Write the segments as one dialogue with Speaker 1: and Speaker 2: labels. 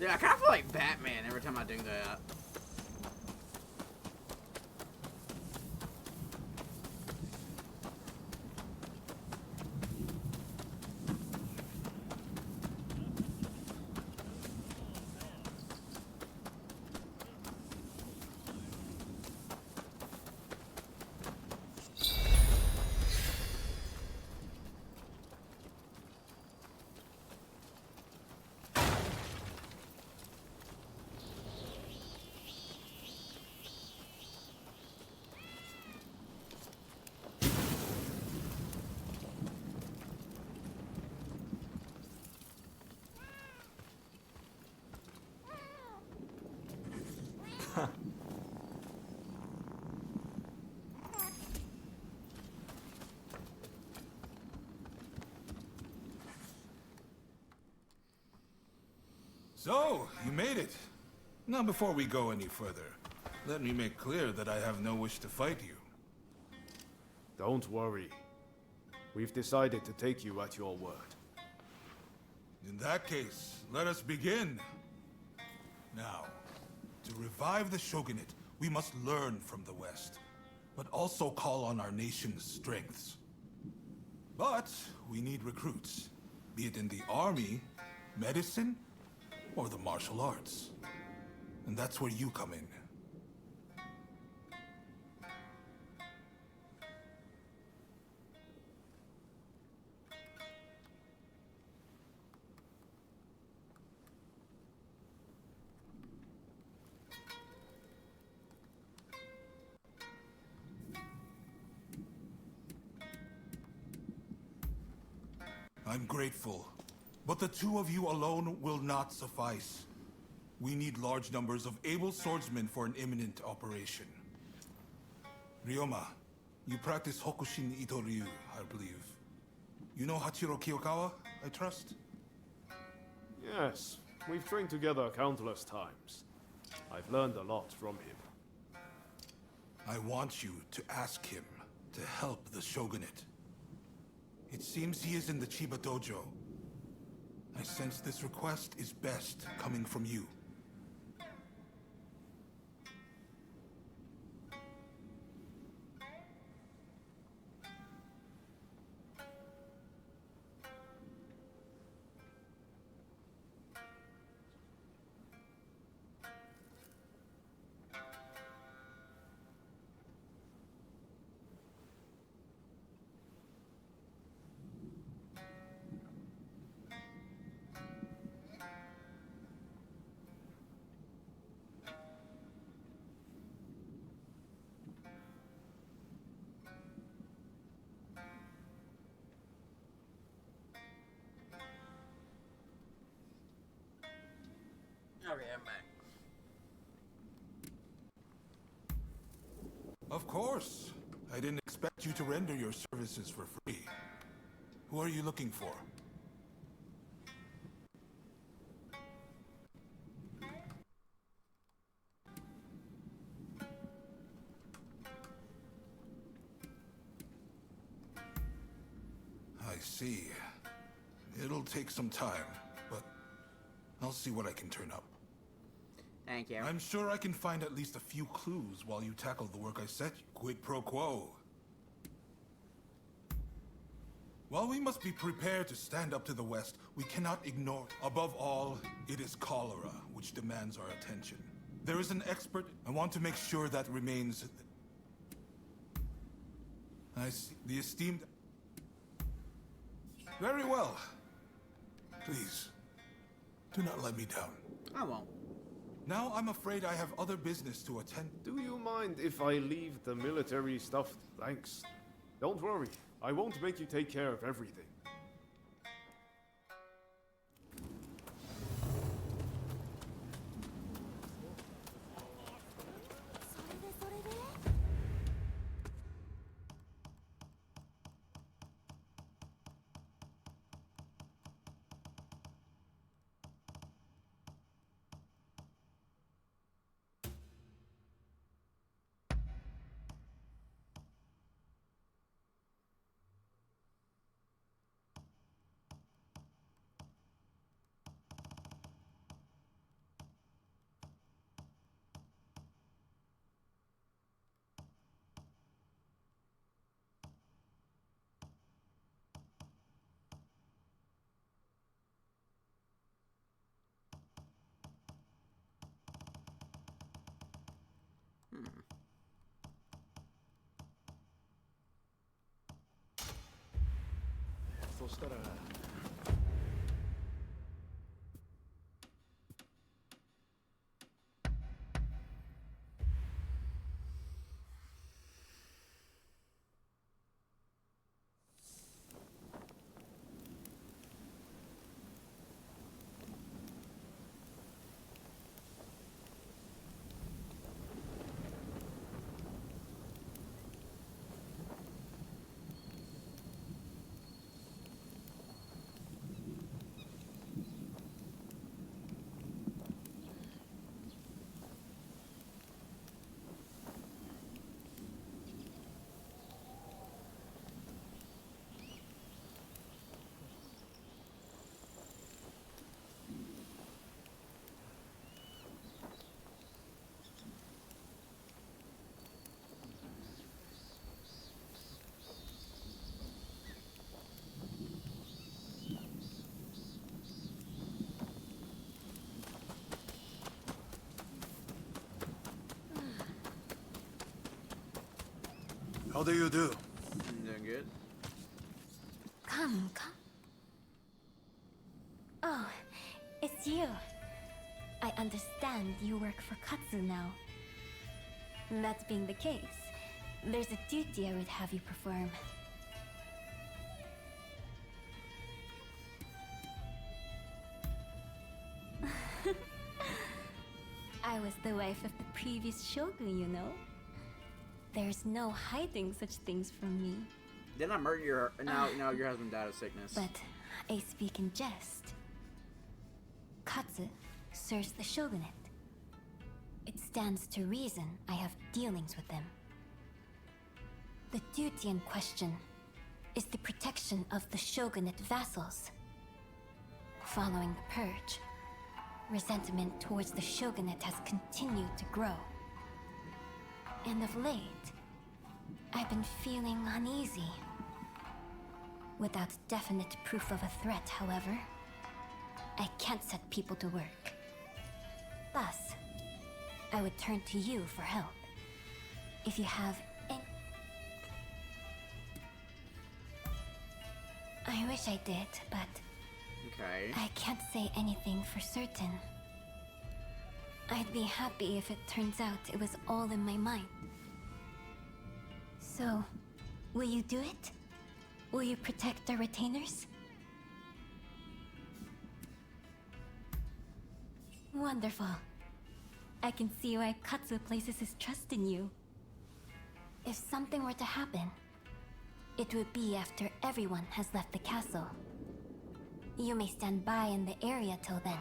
Speaker 1: Yeah, I kind of feel like Batman every time I do that.
Speaker 2: So, you made it. Now before we go any further, let me make clear that I have no wish to fight you.
Speaker 3: Don't worry. We've decided to take you at your word.
Speaker 2: In that case, let us begin. Now, to revive the shogunate, we must learn from the West, but also call on our nation's strengths. But we need recruits, be it in the army, medicine, or the martial arts. And that's where you come in. I'm grateful, but the two of you alone will not suffice. We need large numbers of able swordsmen for an imminent operation. Ryoma, you practice Hokushin Ito-ryu, I believe. You know Hachiro Kiyokawa, I trust?
Speaker 3: Yes, we've trained together countless times. I've learned a lot from him.
Speaker 2: I want you to ask him to help the shogunate. It seems he is in the Chiba dojo. I sense this request is best coming from you.
Speaker 1: Okay, I'm back.
Speaker 2: Of course. I didn't expect you to render your services for free. Who are you looking for? I see. It'll take some time, but I'll see what I can turn up.
Speaker 1: Thank you.
Speaker 2: I'm sure I can find at least a few clues while you tackle the work I set you. Quid pro quo. While we must be prepared to stand up to the West, we cannot ignore. Above all, it is cholera which demands our attention. There is an expert. I want to make sure that remains. I see. The esteemed. Very well. Please, do not let me down.
Speaker 1: I won't.
Speaker 2: Now I'm afraid I have other business to attend.
Speaker 3: Do you mind if I leave the military stuff? Thanks. Don't worry. I won't make you take care of everything. そしたら
Speaker 2: How do you do?
Speaker 1: Doing good.
Speaker 4: Come. Oh, it's you. I understand you work for Katsu now. That being the case, there's a duty I would have you perform. I was the wife of the previous shogun, you know? There's no hiding such things from me.
Speaker 1: Didn't I murder your... No, your husband died of sickness.
Speaker 4: But I speak in jest. Katsu serves the shogunate. It stands to reason I have dealings with them. The duty in question is the protection of the shogunate vassals. Following the purge, resentment towards the shogunate has continued to grow. And of late, I've been feeling uneasy. Without definite proof of a threat, however, I can't set people to work. Thus, I would turn to you for help. If you have any... I wish I did, but...
Speaker 1: Okay.
Speaker 4: I can't say anything for certain. I'd be happy if it turns out it was all in my mind. So, will you do it? Will you protect our retainers? Wonderful. I can see why Katsu places his trust in you. If something were to happen, it would be after everyone has left the castle. You may stand by in the area till then.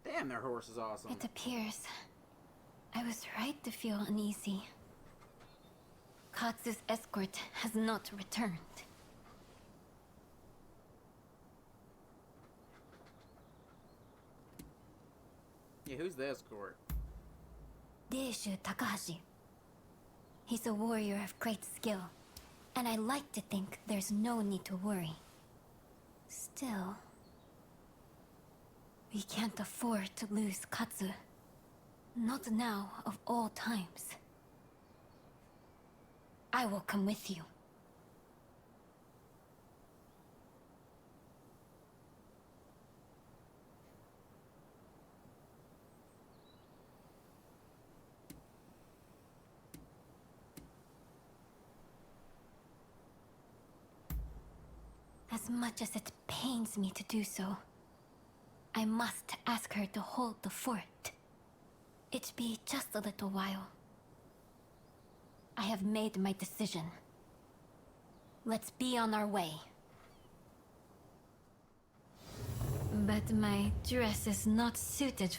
Speaker 1: Damn, their horse is awesome.
Speaker 4: It appears I was right to feel uneasy. Katsu's escort has not returned.
Speaker 1: Yeah, who's the escort?
Speaker 4: Deishu Takahashi. He's a warrior of great skill, and I like to think there's no need to worry. Still, We can't afford to lose Katsu. Not now, of all times. I will come with you. As much as it pains me to do so, I must ask her to hold the fort. It be just a little while. I have made my decision. Let's be on our way. But my dress is not suited.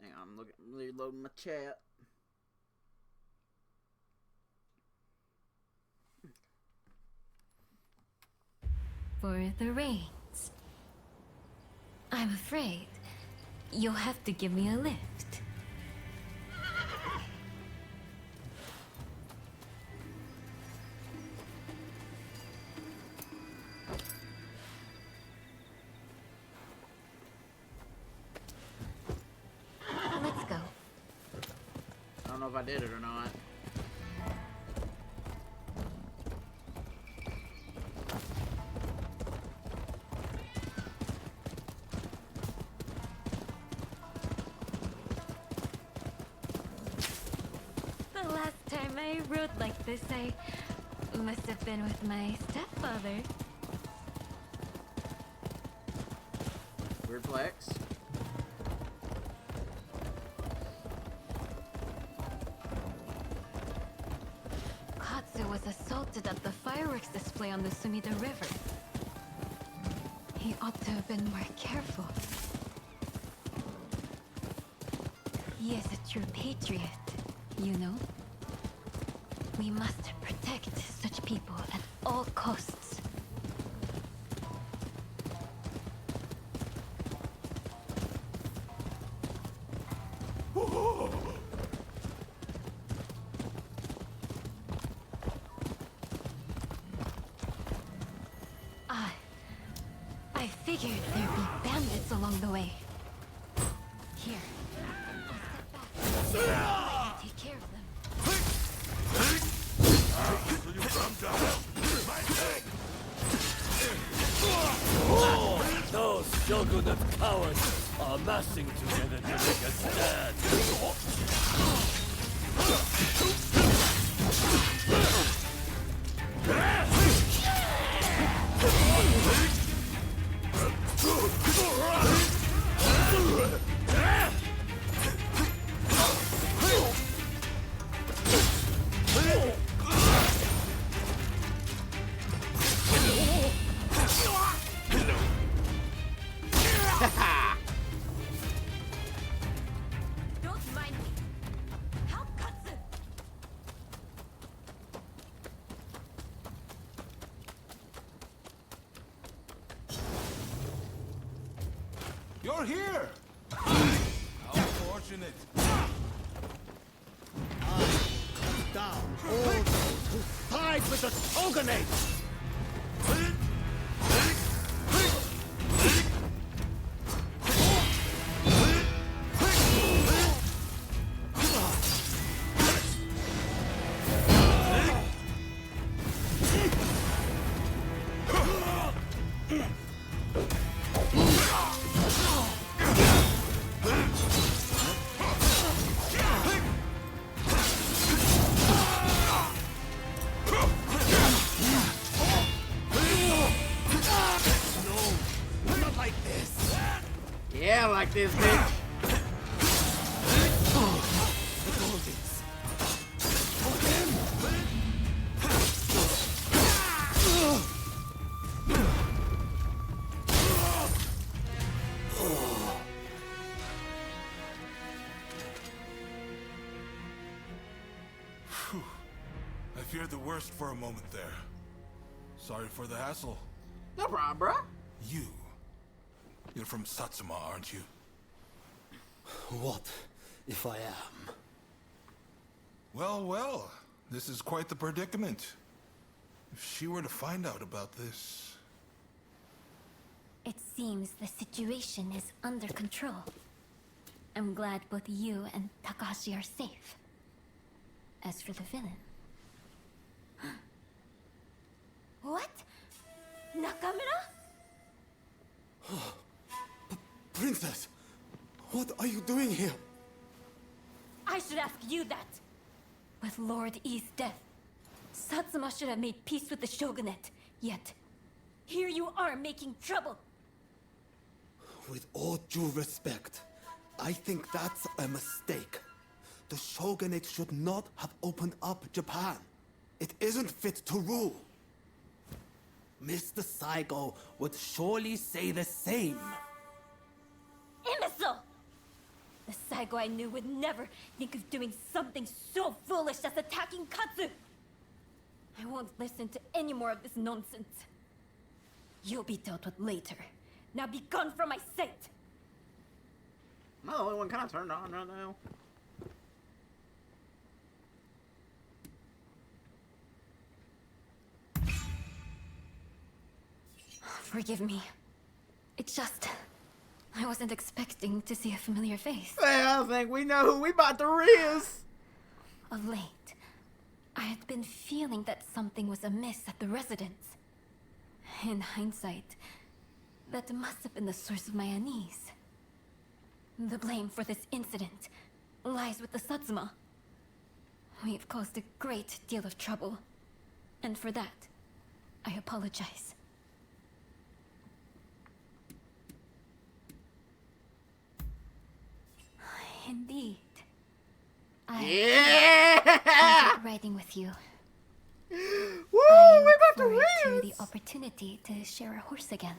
Speaker 1: Hang on, I'm reloading my chat.
Speaker 4: For the reins. I'm afraid you'll have to give me a lift. Let's go.
Speaker 1: I don't know if I did it or not.
Speaker 4: The last time I rode like this, I must have been with my stepfather.
Speaker 1: Weird flex.
Speaker 4: Katsu was assaulted at the fireworks display on the Sumida River. He ought to have been more careful. He is a true patriot, you know? We must protect such people at all costs. I figured there'd be bandits along the way. Here, I'll step back. Take care of them.
Speaker 5: Those shogunate cowards are massing together to make a stand.
Speaker 4: Don't mind me.
Speaker 2: You're here! How fortunate.
Speaker 5: Down all those who side with the Shogunate!
Speaker 1: Yeah, like this, bitch.
Speaker 2: I feared the worst for a moment there. Sorry for the hassle.
Speaker 1: No problem, bruh.
Speaker 2: You're from Satsuma, aren't you?
Speaker 5: What if I am?
Speaker 2: Well, well. This is quite the predicament. If she were to find out about this...
Speaker 4: It seems the situation is under control. I'm glad both you and Takahashi are safe. As for the villain... What? Nakamura?
Speaker 5: Princess, what are you doing here?
Speaker 4: I should ask you that. With Lord E's death, Satsuma should have made peace with the shogunate. Yet, here you are making trouble.
Speaker 5: With all due respect, I think that's a mistake. The shogunate should not have opened up Japan. It isn't fit to rule. Mr. Saigo would surely say the same.
Speaker 4: Imbecile! The Saigo I knew would never think of doing something so foolish as attacking Katsu! I won't listen to any more of this nonsense. You'll be dealt with later. Now be gone from my sight!
Speaker 1: I'm the only one kind of turned on right now.
Speaker 4: Forgive me. It's just... I wasn't expecting to see a familiar face.
Speaker 1: I think we know who we about to riz.
Speaker 4: Of late, I had been feeling that something was amiss at the residence. In hindsight, that must have been the source of my unease. The blame for this incident lies with the Satsuma. We've caused a great deal of trouble, and for that, I apologize. Indeed.
Speaker 1: Yeah!
Speaker 4: enjoyed riding with you.
Speaker 1: Woo!
Speaker 4: I
Speaker 1: We
Speaker 4: look
Speaker 1: about to
Speaker 4: forward to
Speaker 1: riz.
Speaker 4: the opportunity to share a horse again.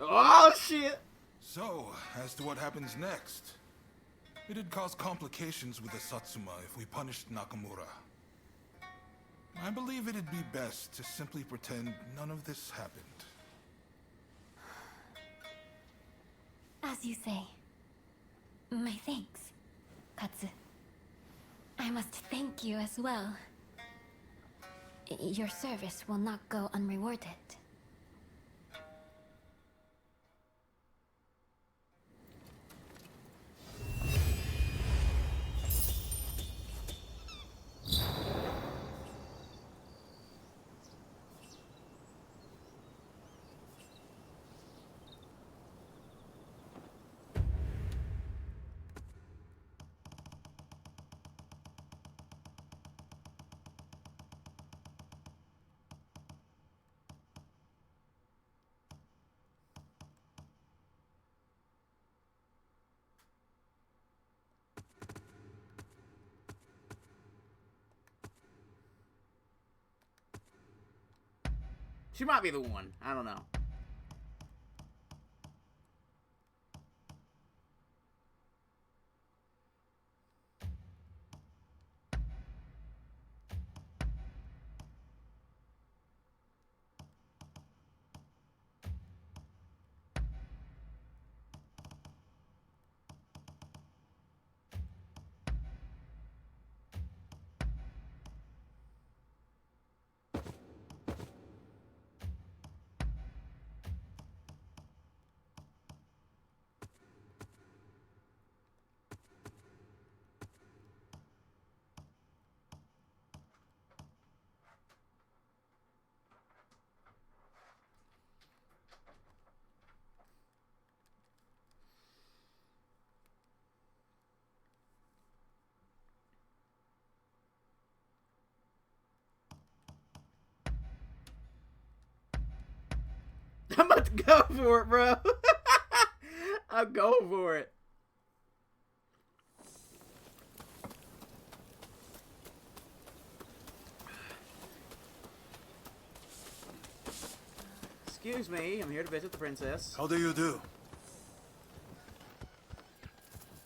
Speaker 1: Oh shit!
Speaker 2: So, as to what happens next. It'd cause complications with the Satsuma if we punished Nakamura. I believe it'd be best to simply pretend none of this happened.
Speaker 4: As you say. My thanks, Katsu. I must thank you as well. Your service will not go unrewarded.
Speaker 1: She might be the one. I don't know. I'm about to go for it, bro. I'm going for it. Excuse me, I'm here to visit the princess.
Speaker 2: How do you do?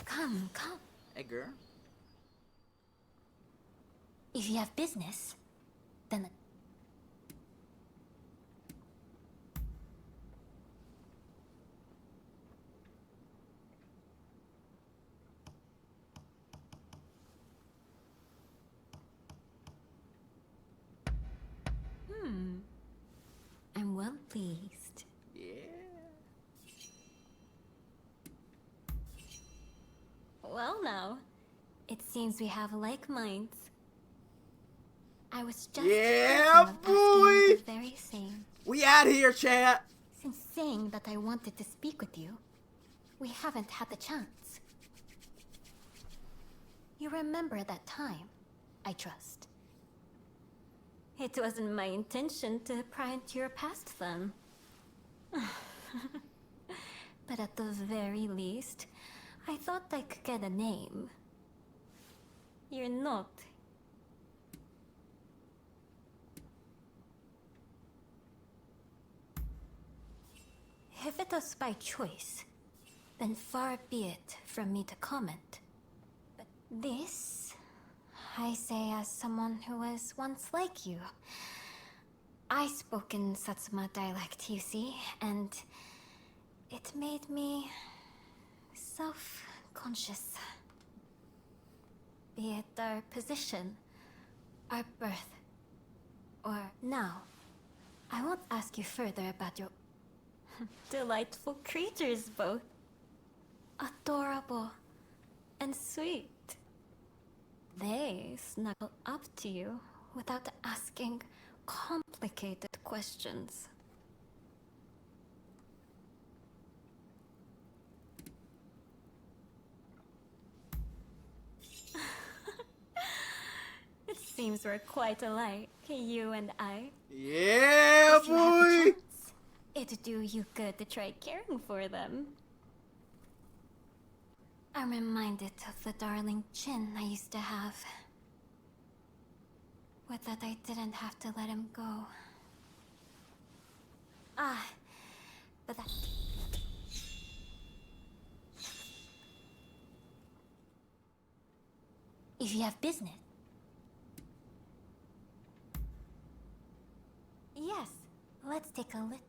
Speaker 4: Come, come.
Speaker 1: Edgar.
Speaker 4: If you have business, then... I'm well pleased.
Speaker 1: Yeah.
Speaker 4: Well now, it seems we have like minds. I was just
Speaker 1: Yeah,
Speaker 4: thinking of asking you
Speaker 1: boy!
Speaker 4: the very same.
Speaker 1: We out here, chat.
Speaker 4: Since saying that I wanted to speak with you, we haven't had the chance. You remember that time, I trust. It wasn't my intention to pry into your past then. But at the very least, I thought I could get a name. You're not. If it was by choice, then far be it from me to comment. But this, I say as someone who was once like you. I spoke in Satsuma dialect, you see, and it made me self-conscious. Be it our position, our birth, or now. I won't ask you further about your delightful creatures both. Adorable and sweet. They snuggle up to you without asking complicated questions. It seems we're quite alike, you and I.
Speaker 1: Yeah,
Speaker 4: If you had the
Speaker 1: boy.
Speaker 4: chance, it'd do you good to try caring for them. I'm reminded of the darling chin I used to have. With that, I didn't have to let him go. Ah, but that... If you have business... Yes, let's take a look.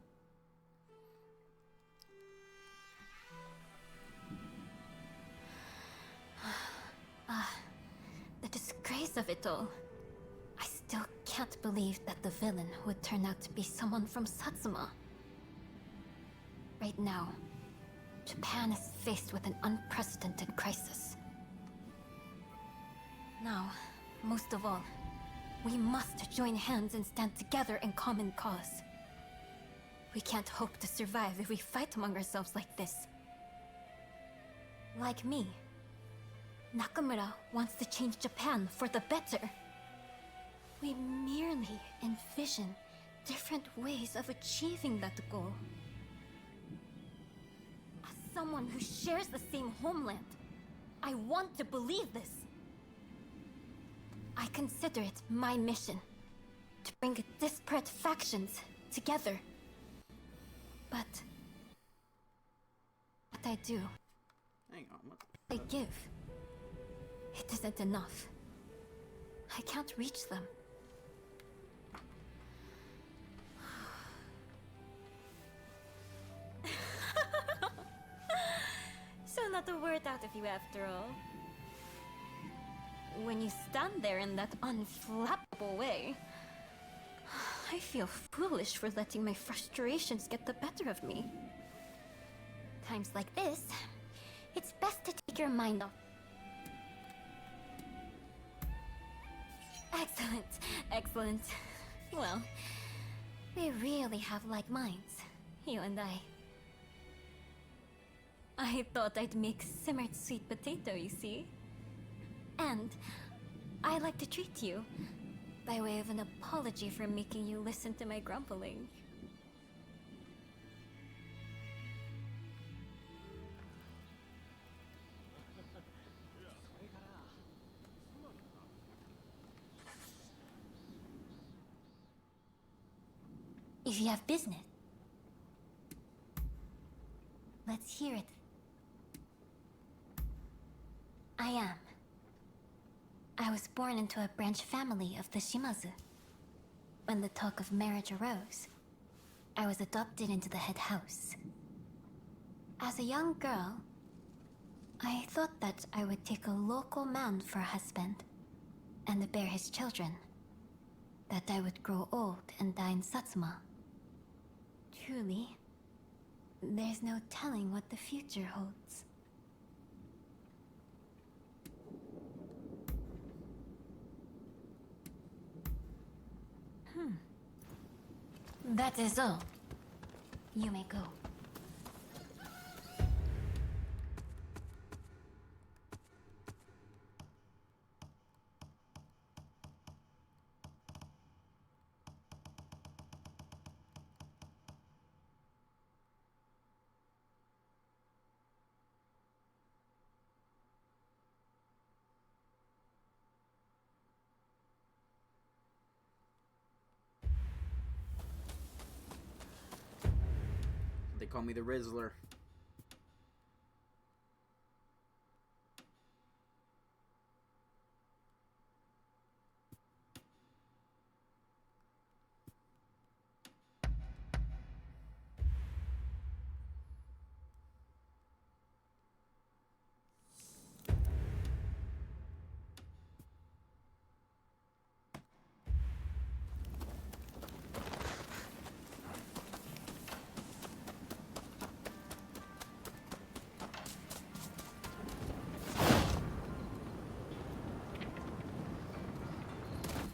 Speaker 4: The disgrace of it all. I still can't believe that the villain would turn out to be someone from Satsuma. Right now, Japan is faced with an unprecedented crisis. Now, most of all, we must join hands and stand together in common cause. We can't hope to survive if we fight among ourselves like this. Like me, Nakamura wants to change Japan for the better. We merely envision different ways of achieving that goal. As someone who shares the same homeland, I want to believe this. I consider it my mission to bring disparate factions together. But what I do,
Speaker 1: Hang on. What?
Speaker 4: I give. It isn't enough. I can't reach them. So not a word out of you after all. When you stand there in that unflappable way, I feel foolish for letting my frustrations get the better of me. Times like this, it's best to take your mind off. Excellent, excellent. Well, we really have like minds, you and I. I thought I'd make simmered sweet potato, you see? And I like to treat you by way of an apology for making you listen to my grumbling. If you have business, let's hear it. I am. I was born into a branch family of the Shimazu. When the talk of marriage arose, I was adopted into the head house. As a young girl, I thought that I would take a local man for a husband and bear his children. That I would grow old and die in Satsuma. Truly, there's no telling what the future holds. That is all. You may go.
Speaker 1: They call me the Rizzler.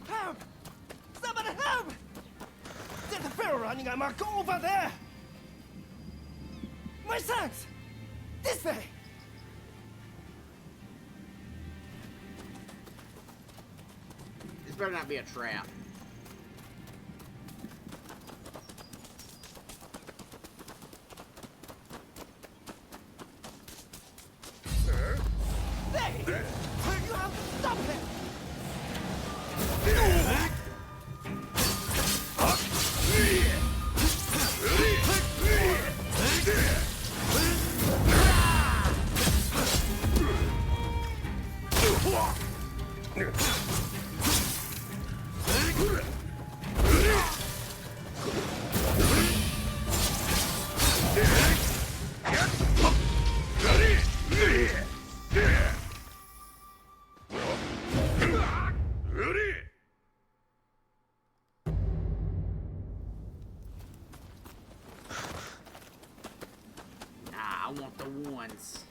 Speaker 6: Help! Somebody help! There's a ferry running. I must go over there. My sons! This way!
Speaker 1: This better not be a trap.
Speaker 6: Hey! You have to stop him!
Speaker 1: Nah, I want the ones.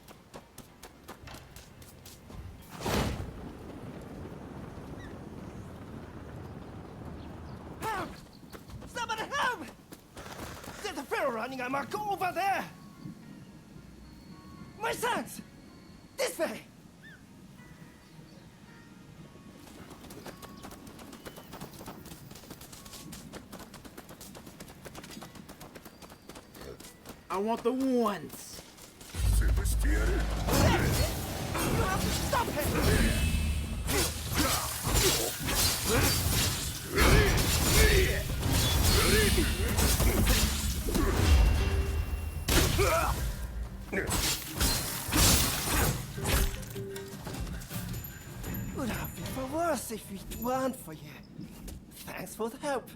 Speaker 6: Help! Somebody help! There's a ferry running. I must go over there. My sons! This way!
Speaker 1: I want the ones.
Speaker 6: You have to stop him! Would have been for worse if it weren't for you. Thanks for the help.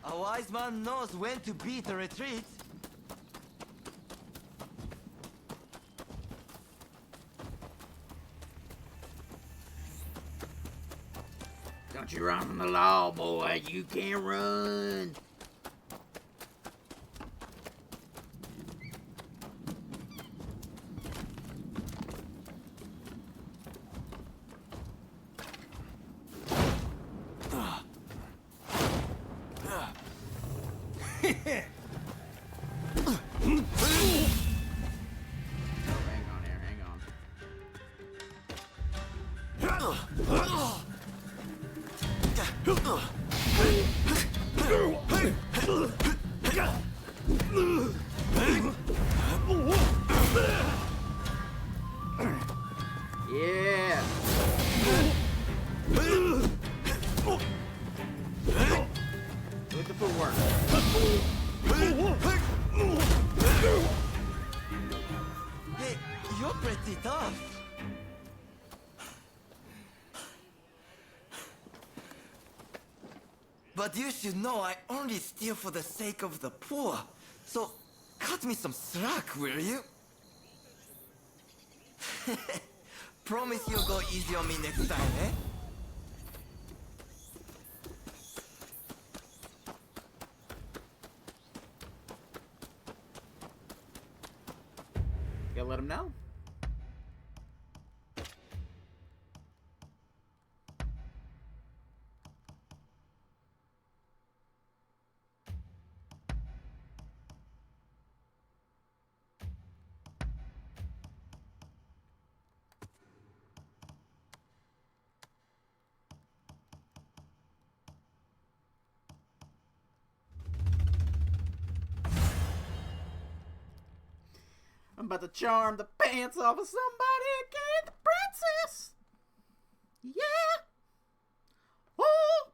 Speaker 7: A wise man knows when to beat a retreat.
Speaker 1: Don't you run from the law, boy. You can't run. hang on here, hang on. Yeah. With the footwork.
Speaker 7: Hey, you're pretty tough. But you should know I only steal for the sake of the poor. So, cut me some slack, will you? Promise you'll go easy on me next time, eh?
Speaker 1: Gotta let him know. I'm about to charm the pants off of somebody and get the princess. Yeah. Oh.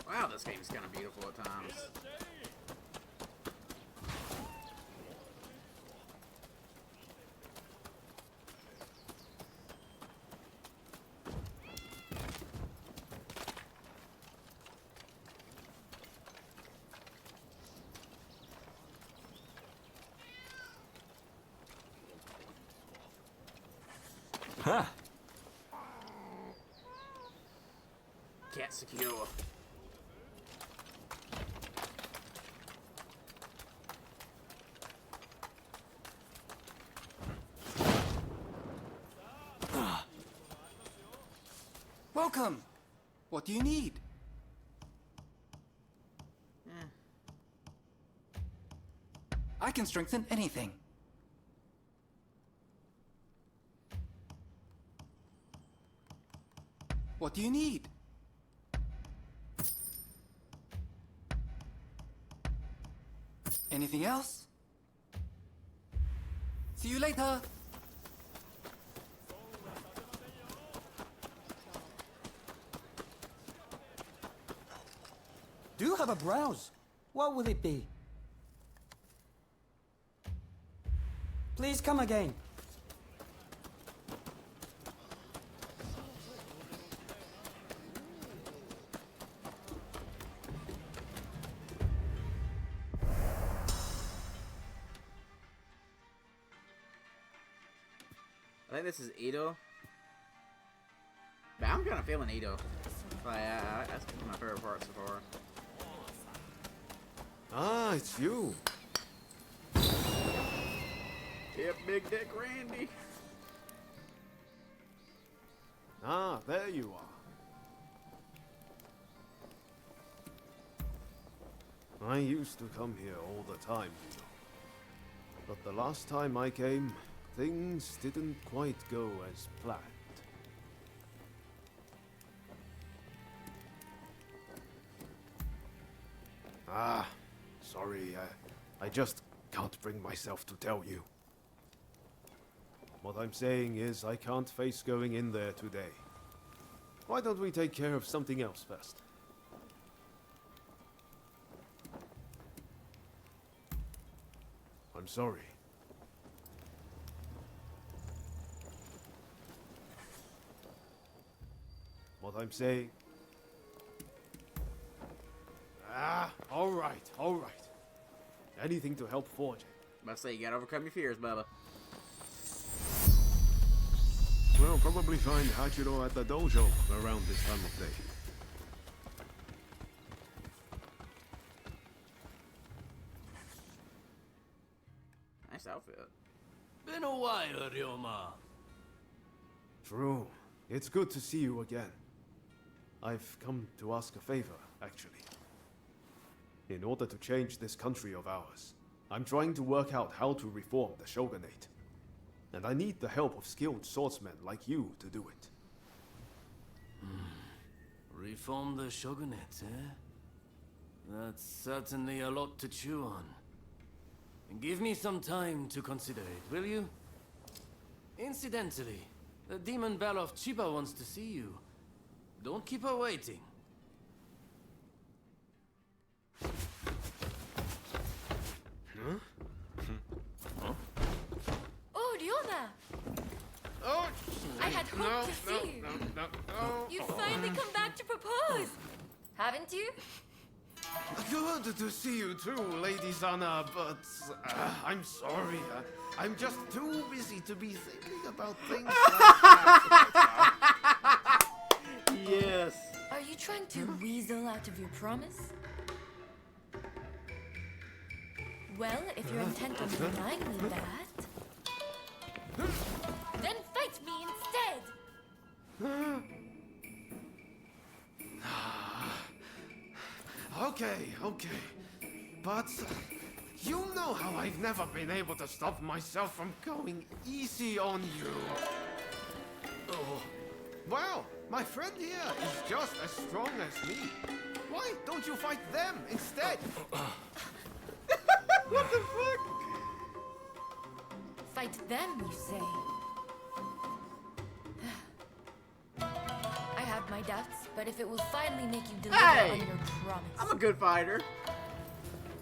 Speaker 1: Wow, this game's kind of beautiful at times.
Speaker 8: Huh.
Speaker 1: Cat secure.
Speaker 6: Welcome. What do you need? I can strengthen anything. What do you need? Anything else? See you later.
Speaker 9: Do have a browse. What will it be?
Speaker 6: Please come again.
Speaker 1: I think this is Edo. But I'm kind of feeling Edo. That's my favorite part so far.
Speaker 3: Ah, it's you.
Speaker 1: Yep, Big Dick Randy.
Speaker 3: Ah, there you are. I used to come here all the time, you know. But the last time I came, things didn't quite go as planned. Ah, sorry, I just can't bring myself to tell you. What I'm saying is I can't face going in there today. Why don't we take care of something else first? I'm sorry. What I'm saying... Ah, all right. Anything to help Forge.
Speaker 1: Must say you gotta overcome your fears, Bubba.
Speaker 3: We'll probably find Hachiro at the dojo around this time of day.
Speaker 1: Nice outfit.
Speaker 8: Been a while, Ryoma.
Speaker 3: True. It's good to see you again. I've come to ask a favor, actually. In order to change this country of ours, I'm trying to work out how to reform the shogunate. And I need the help of skilled swordsmen like you to do it.
Speaker 8: Reform the shogunate, eh? That's certainly a lot to chew on. Give me some time to consider it, will you? Incidentally, the demon belle of Chiba wants to see you. Don't keep her waiting.
Speaker 9: Oh, Ryoma!
Speaker 3: Oh,
Speaker 9: I had hoped to see you.
Speaker 3: No.
Speaker 9: You've finally come back to propose! Haven't you?
Speaker 3: Good to see you too, Lady Zana, but I'm sorry. I'm just too busy to be thinking about things like that.
Speaker 1: Yes.
Speaker 9: Are you trying to weasel out of your promise? Well, if you're intent on denying me that, then fight me instead!
Speaker 3: Okay. But you know how I've never been able to stop myself from going easy on you. Oh. Well, my friend here is just as strong as me. Why don't you fight them instead?
Speaker 1: What the fuck?
Speaker 9: Fight them, you say? I have my doubts, but if it will finally make you deliver
Speaker 1: Hey!
Speaker 9: on your promise,
Speaker 1: I'm a good fighter.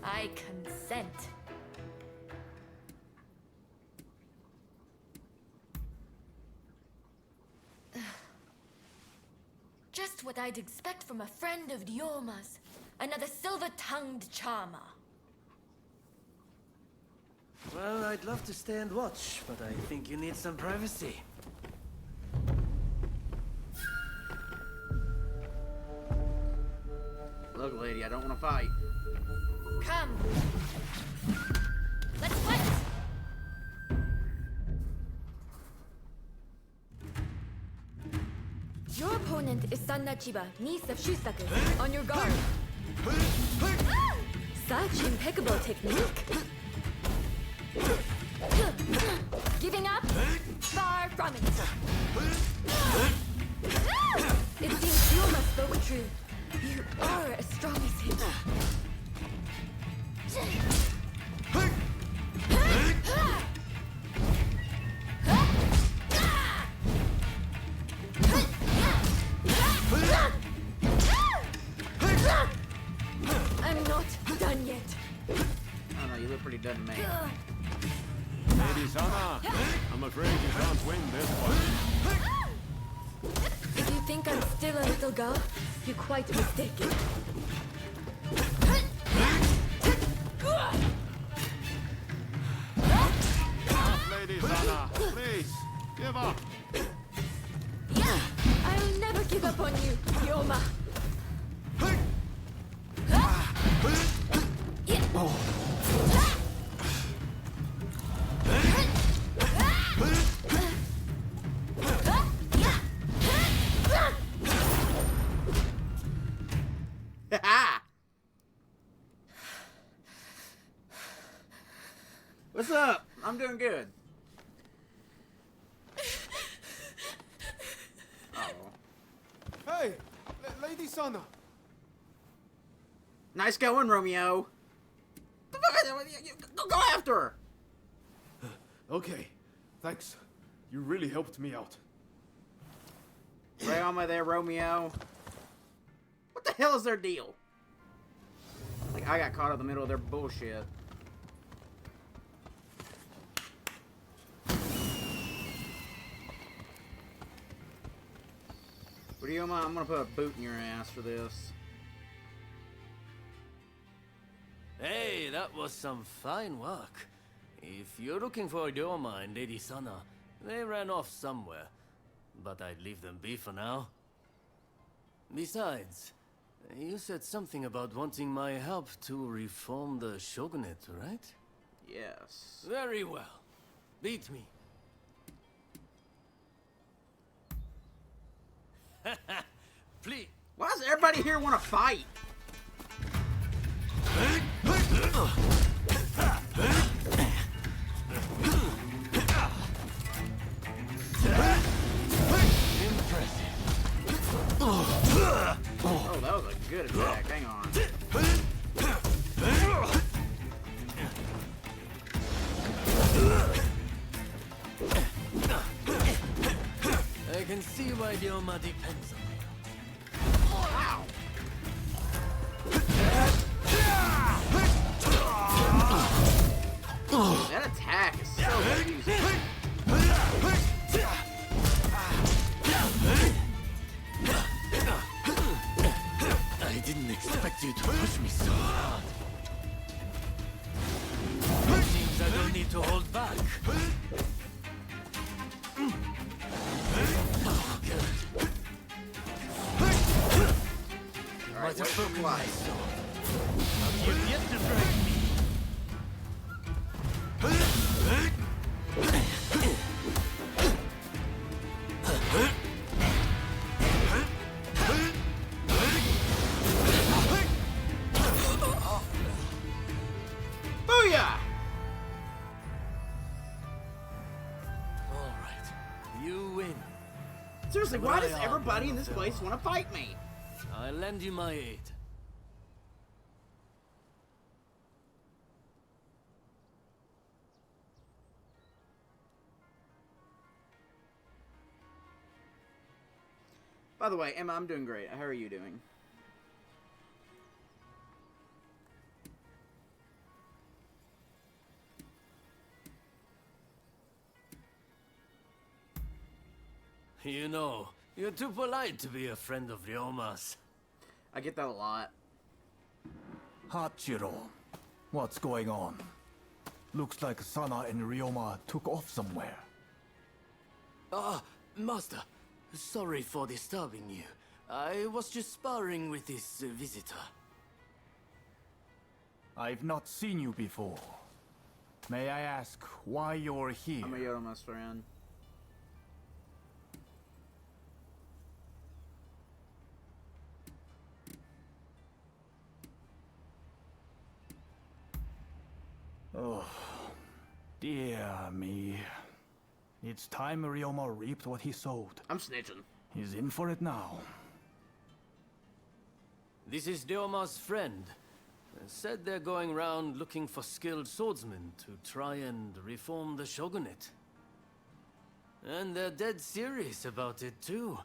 Speaker 9: I consent. Just what I'd expect from a friend of Ryoma's. Another silver-tongued charmer.
Speaker 8: Well, I'd love to stay and watch, but I think you need some privacy.
Speaker 1: Look, lady, I don't want to fight.
Speaker 9: Come. Let's fight! Your opponent is Sanna Chiba, niece of Shusaku. On your guard. Such impeccable technique. Giving up? Far from it. It seems Ryoma spoke true. You are as strong as him. I'm not done yet.
Speaker 1: I don't know, you look pretty done to me.
Speaker 3: Lady Sana, I'm afraid you can't win this one.
Speaker 9: If you think I'm still a little girl, you're quite mistaken.
Speaker 3: Lady Sana, please, give up.
Speaker 9: Yeah, I'll never give up on you, Yoma.
Speaker 1: What's up? I'm doing good. Oh.
Speaker 3: Hey, Lady Sana.
Speaker 1: Nice going, Romeo. Go after her.
Speaker 3: Okay, thanks. You really helped me out.
Speaker 1: Right on my there, Romeo. What the hell is their deal? Like, I got caught in the middle of their bullshit. Ryoma, I'm gonna put a boot in your ass for this.
Speaker 8: Hey, that was some fine work. If you're looking for Ryoma and Lady Sana, they ran off somewhere. But I'd leave them be for now. Besides, you said something about wanting my help to reform the shogunate, right?
Speaker 1: Yes.
Speaker 8: Very well. Beat me. Please.
Speaker 1: Why does everybody here want to fight? Oh, that was a good attack. Hang on.
Speaker 8: I can see why Ryoma depends on me.
Speaker 1: Wow. That attack is so confusing.
Speaker 8: I didn't expect you to push me so hard. Seems I don't need to hold back. Oh, good.
Speaker 1: Alright,
Speaker 8: Might have broken my
Speaker 1: why?
Speaker 8: sword. But you've yet to break me.
Speaker 1: Booyah!
Speaker 8: All right, you win.
Speaker 1: Seriously, why does
Speaker 8: Right on,
Speaker 1: everybody in this
Speaker 8: Phil.
Speaker 1: place want to fight me?
Speaker 8: I'll lend you my aid.
Speaker 1: By the way, Emma, I'm doing great. How are you doing?
Speaker 8: You know, you're too polite to be a friend of Ryoma's.
Speaker 1: I get that a lot.
Speaker 10: Hachiro, what's going on? Looks like Sana and Ryoma took off somewhere.
Speaker 8: Master, sorry for disturbing you. I was just sparring with this visitor.
Speaker 10: I've not seen you before. May I ask why you're here?
Speaker 1: I'm a Yodoma's friend.
Speaker 10: Oh, dear me. It's time Ryoma reaped what he sowed.
Speaker 1: I'm snitching.
Speaker 10: He's in for it now.
Speaker 8: This is Ryoma's friend. Said they're going round looking for skilled swordsmen to try and reform the shogunate. And they're dead serious about it too.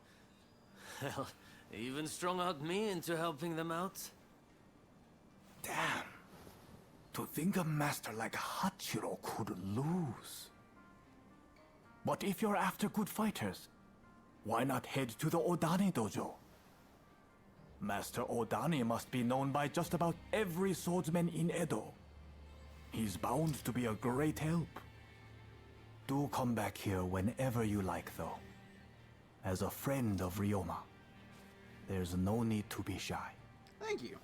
Speaker 8: Hell, even strung out me into helping them out.
Speaker 10: Damn. To think a master like Hachiro could lose. But if you're after good fighters, why not head to the Odani dojo? Master Odani must be known by just about every swordsman in Edo. He's bound to be a great help. Do come back here whenever you like, though. As a friend of Ryoma, there's no need to be shy.
Speaker 1: Thank you.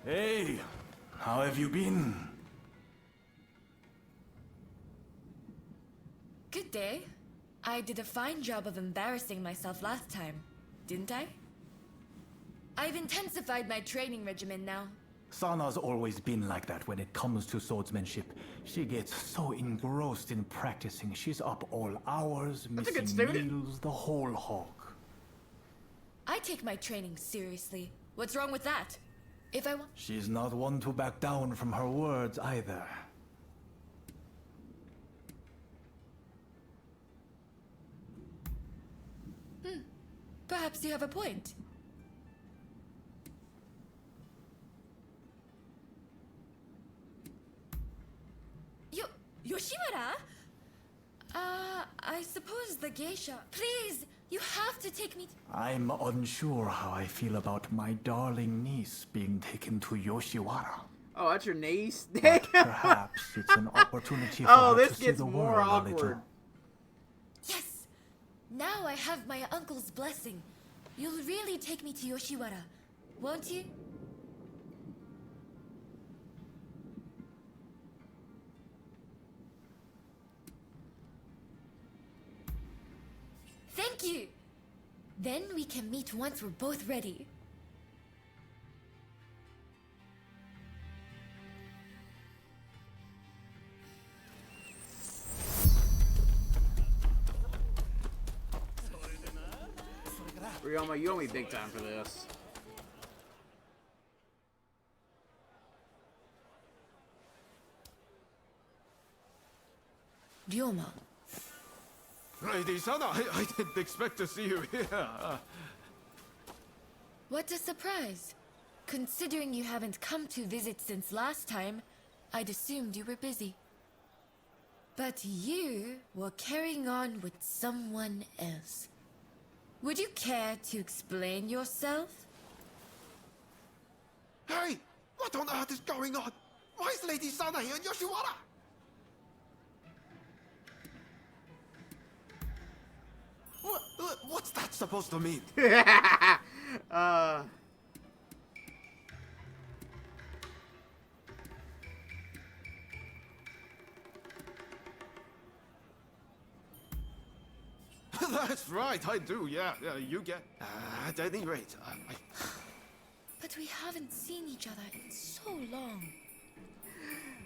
Speaker 10: Hey, how have you been?
Speaker 9: Good day. I did a fine job of embarrassing myself last time, didn't I? I've intensified my training regimen now.
Speaker 10: Sana's always been like that when it comes to swordsmanship. She gets so engrossed in practicing, she's up all hours,
Speaker 1: a good
Speaker 10: missing
Speaker 1: student.
Speaker 10: meals, the whole hog.
Speaker 9: I take my training seriously. What's wrong with that? If I want...
Speaker 10: She's not one to back down from her words either.
Speaker 9: Perhaps you have a point. Yoshiwara? I suppose the geisha... Please, you have to take me...
Speaker 10: I'm unsure how I feel about my darling niece being taken to Yoshiwara.
Speaker 1: Oh, that's your niece?
Speaker 10: But perhaps it's an opportunity for
Speaker 1: Oh,
Speaker 10: her
Speaker 1: this
Speaker 10: to see
Speaker 1: gets
Speaker 10: the
Speaker 1: more
Speaker 10: world a
Speaker 1: awkward.
Speaker 10: little.
Speaker 9: Yes! Now I have my uncle's blessing. You'll really take me to Yoshiwara, won't you? Thank you! Then we can meet once we're both ready.
Speaker 1: Ryoma, you owe me big time for this.
Speaker 9: Ryoma.
Speaker 3: Lady Sana, I didn't expect to see you here.
Speaker 9: What a surprise. Considering you haven't come to visit since last time, I'd assumed you were busy. But you were carrying on with someone else. Would you care to explain yourself?
Speaker 5: Hey! What on earth is going on? Why is Lady Sana here in Yoshiwara? What's that supposed to mean?
Speaker 3: That's right, I do, yeah. You get... at any rate,
Speaker 9: But we haven't seen each other in so long.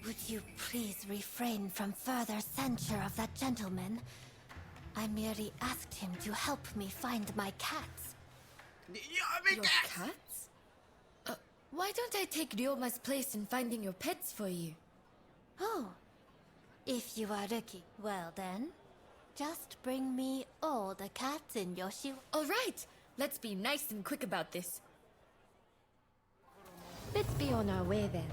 Speaker 4: Would you please refrain from further censure of that gentleman? I merely asked him to help me find my cats.
Speaker 9: Your cats? Why don't I take Ryoma's place in finding your pets for you?
Speaker 4: Oh, if you are lucky, well then, just bring me all the cats in Yoshi.
Speaker 9: All right, let's be nice and quick about this. Let's be on our way then.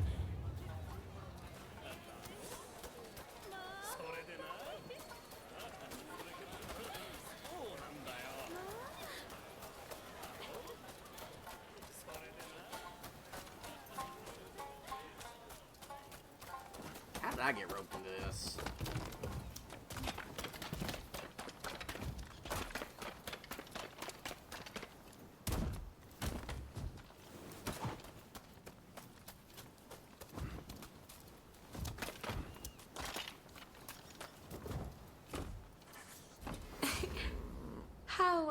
Speaker 1: How did I get roped into this?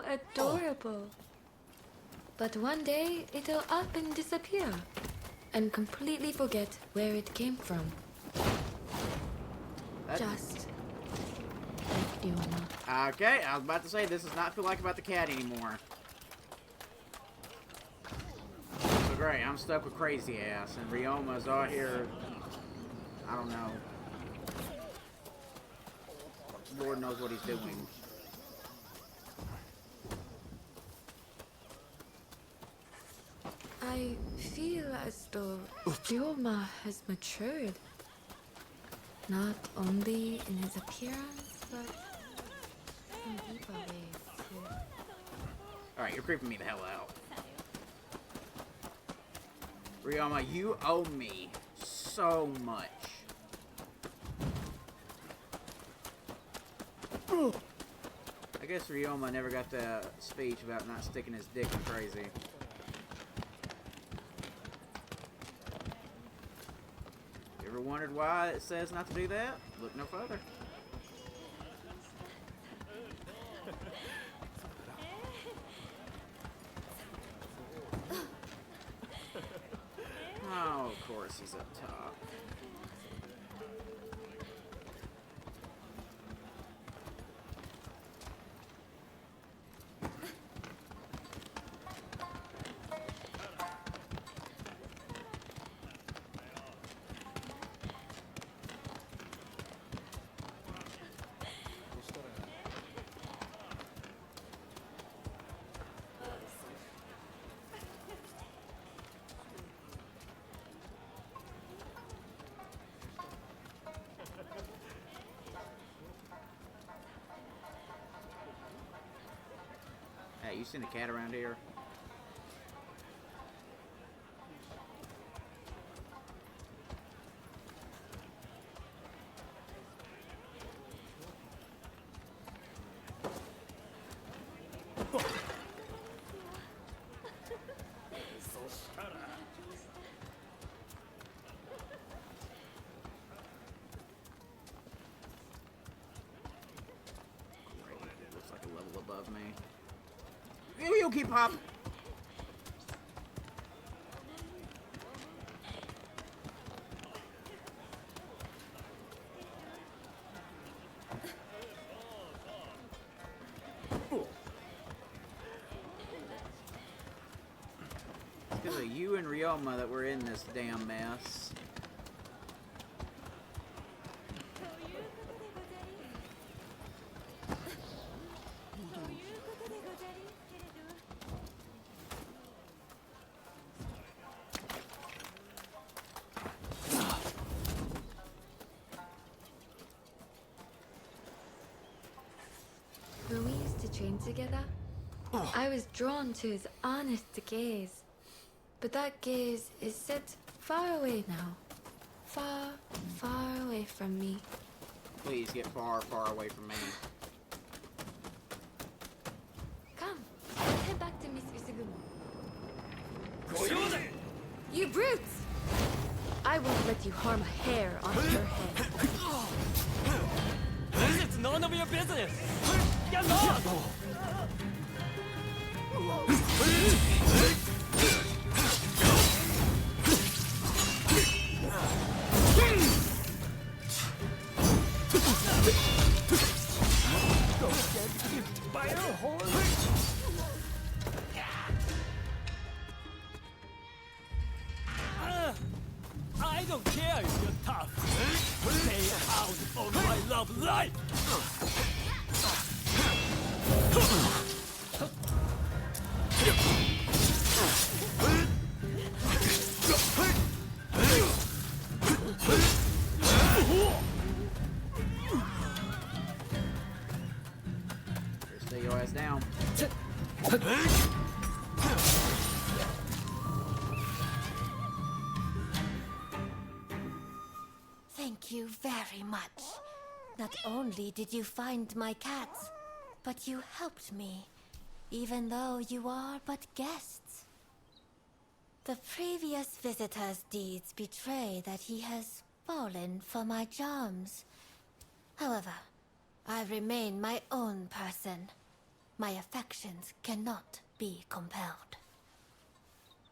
Speaker 9: adorable. But one day, it'll up and disappear. And completely forget where it came from. Just like Ryoma.
Speaker 1: Okay, I was about to say, this does not feel like about the cat anymore. So great, I'm stuck with crazy ass, and Ryoma's out here, I don't know. Lord knows what he's doing.
Speaker 9: I feel as though Ryoma has matured. Not only in his appearance, but in deeper ways too.
Speaker 1: Alright, you're creeping me the hell out. Ryoma, you owe me so much. I guess Ryoma never got the speech about not sticking his dick in crazy. You ever wondered why it says not to do that? Look no further. Oh, of course he's up top. Hey, you seen a cat around here? Looks like a level above me. You keep popping. It's because of you and Ryoma that we're in this damn mess.
Speaker 9: When we used to train together, I was drawn to his honest gaze. But that gaze is set far away now. Far, far away from me.
Speaker 1: Please get far, far away from me.
Speaker 9: Come, let's head back to Miss Usugumo. You brutes! I won't let you harm a hair on your head.
Speaker 8: It's none of your business! Get lost! I don't care if you're tough. Stay out of my love life!
Speaker 1: Stay your ass down.
Speaker 4: Thank you very much. Not only did you find my cats, but you helped me, even though you are but guests. The previous visitor's deeds betray that he has fallen for my charms. However, I remain my own person. my affections cannot be compelled.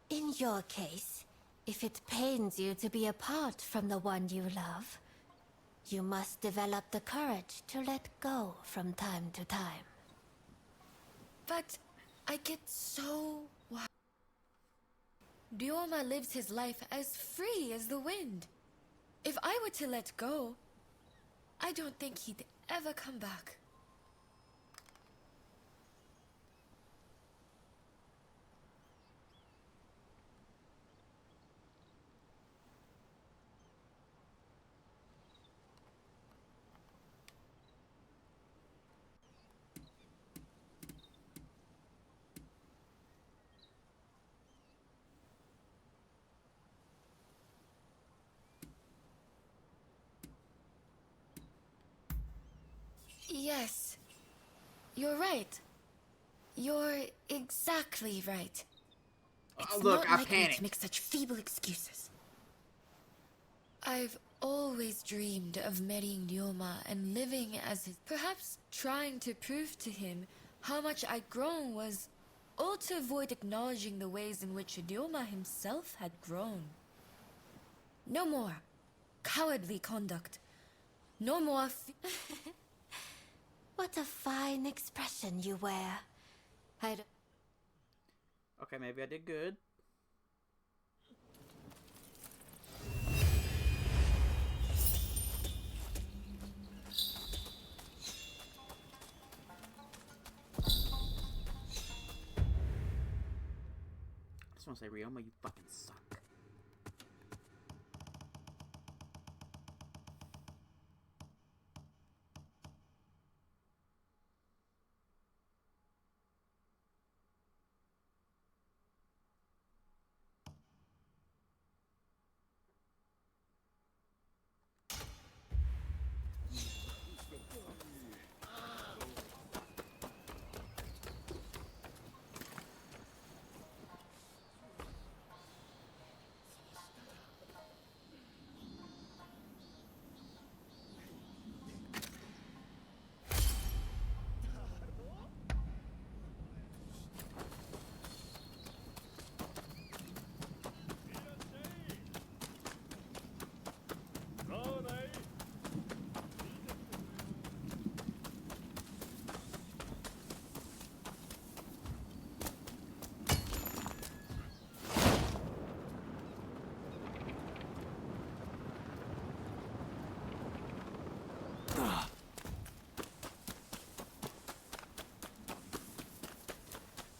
Speaker 4: In your case, if it pains you to be apart from the one you love, you must develop the courage to let go from time to time.
Speaker 9: But I get so wild. Ryoma lives his life as free as the wind. If I were to let go, I don't think he'd ever come back. Yes, you're right. You're exactly right. It's
Speaker 1: Look,
Speaker 9: not
Speaker 1: I
Speaker 9: like me
Speaker 1: panicked.
Speaker 9: to make such feeble excuses. I've always dreamed of marrying Ryoma and living as his. Perhaps trying to prove to him how much I'd grown was all to avoid acknowledging the ways in which Ryoma himself had grown. No more cowardly conduct. No more.
Speaker 4: What a fine expression you wear.
Speaker 1: Okay, maybe I did good. I just want to say, Ryoma, you fucking suck.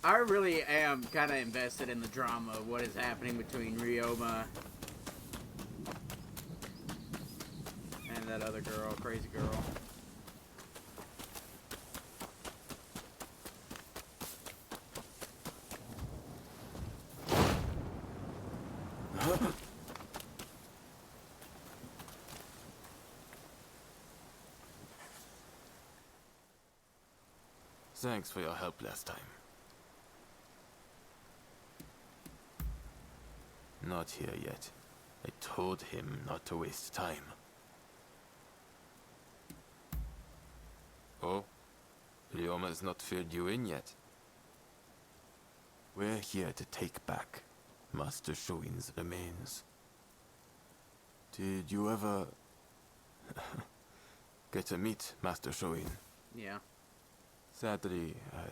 Speaker 1: I really am kind of invested in the drama of what is happening between Ryoma and that other girl, crazy girl.
Speaker 11: Thanks for your help last time. Not here yet. I told him not to waste time. Oh? Ryoma's not filled you in yet. We're here to take back Master Shoin's remains. Did you ever get to meet Master Shoin?
Speaker 1: Yeah.
Speaker 11: Sadly, I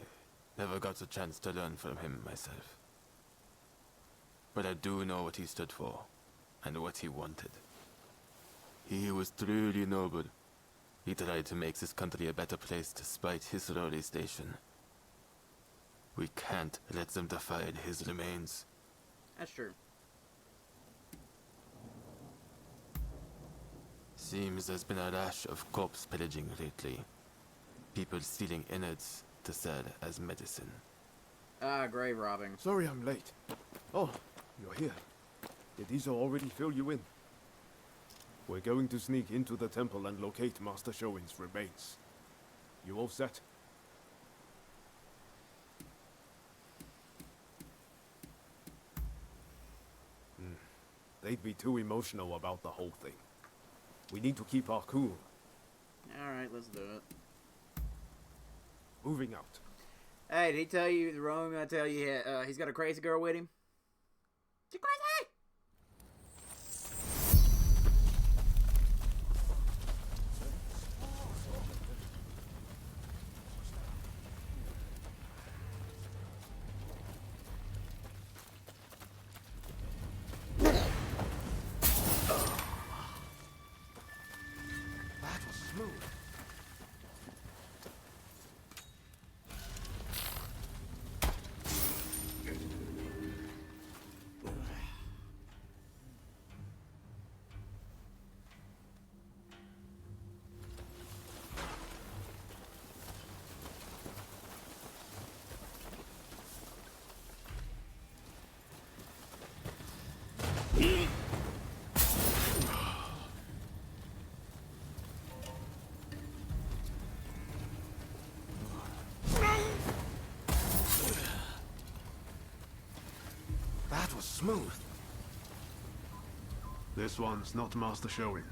Speaker 11: never got a chance to learn from him myself. But I do know what he stood for, and what he wanted. He was truly noble. He tried to make this country a better place despite his lowly station. We can't let them defile his remains.
Speaker 1: That's true.
Speaker 11: Seems there's been a rash of corpse pillaging lately. People stealing innards to sell as medicine.
Speaker 1: Grave robbing.
Speaker 3: Sorry I'm late. Oh, you're here. Did Isa already fill you in? We're going to sneak into the temple and locate Master Shoin's remains. You all set? They'd be too emotional about the whole thing. We need to keep our cool.
Speaker 1: Alright, let's do it.
Speaker 3: Moving out.
Speaker 1: Hey, did he tell you the wrong? I tell you, he's got a crazy girl with him. She crazy.
Speaker 3: That was smooth.
Speaker 5: That was smooth.
Speaker 3: This one's not Master Shoin.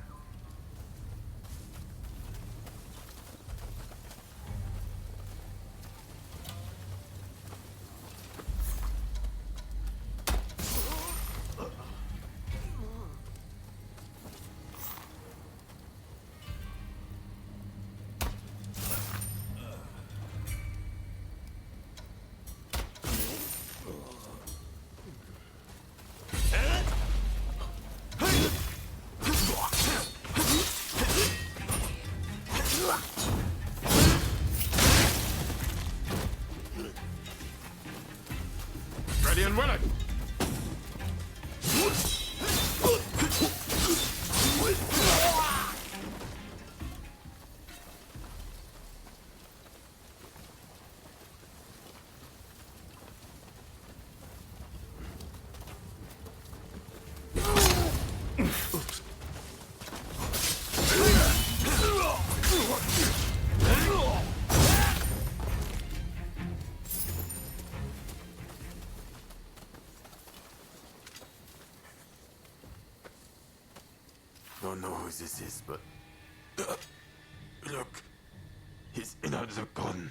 Speaker 11: Ready and willing. Don't know who this is, but look, his innards are gone.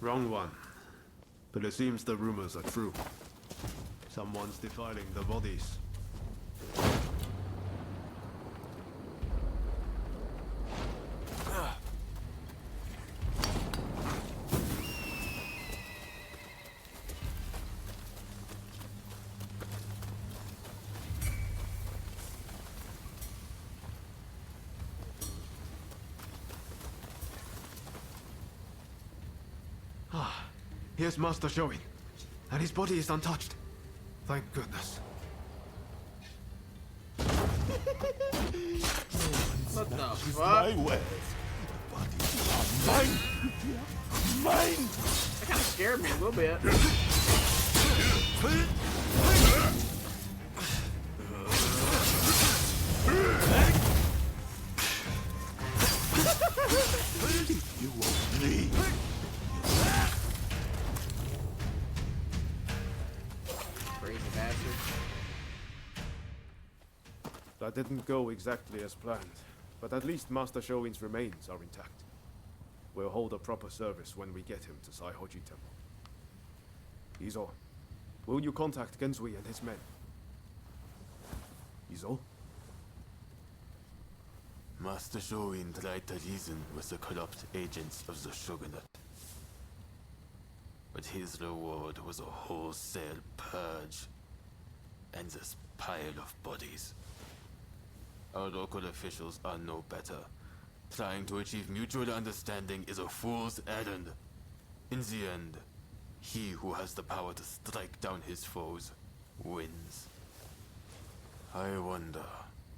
Speaker 3: Wrong one. But it seems the rumors are true. Someone's defiling the bodies. Here's Master Shoin, and his body is untouched. Thank goodness.
Speaker 1: What the fuck?
Speaker 2: My way. Mine. Mine.
Speaker 1: That kind of scared me a little bit. Crazy bastard.
Speaker 3: That didn't go exactly as planned, but at least Master Shoin's remains are intact. We'll hold a proper service when we get him to Saihoji Temple. Izo, will you contact Genzui and his men? Izo?
Speaker 11: Master Shoin tried to reason with the corrupt agents of the Shogunate. But his reward was a wholesale purge, and this pile of bodies. Our local officials are no better. Trying to achieve mutual understanding is a fool's errand. In the end, he who has the power to strike down his foes wins. I wonder,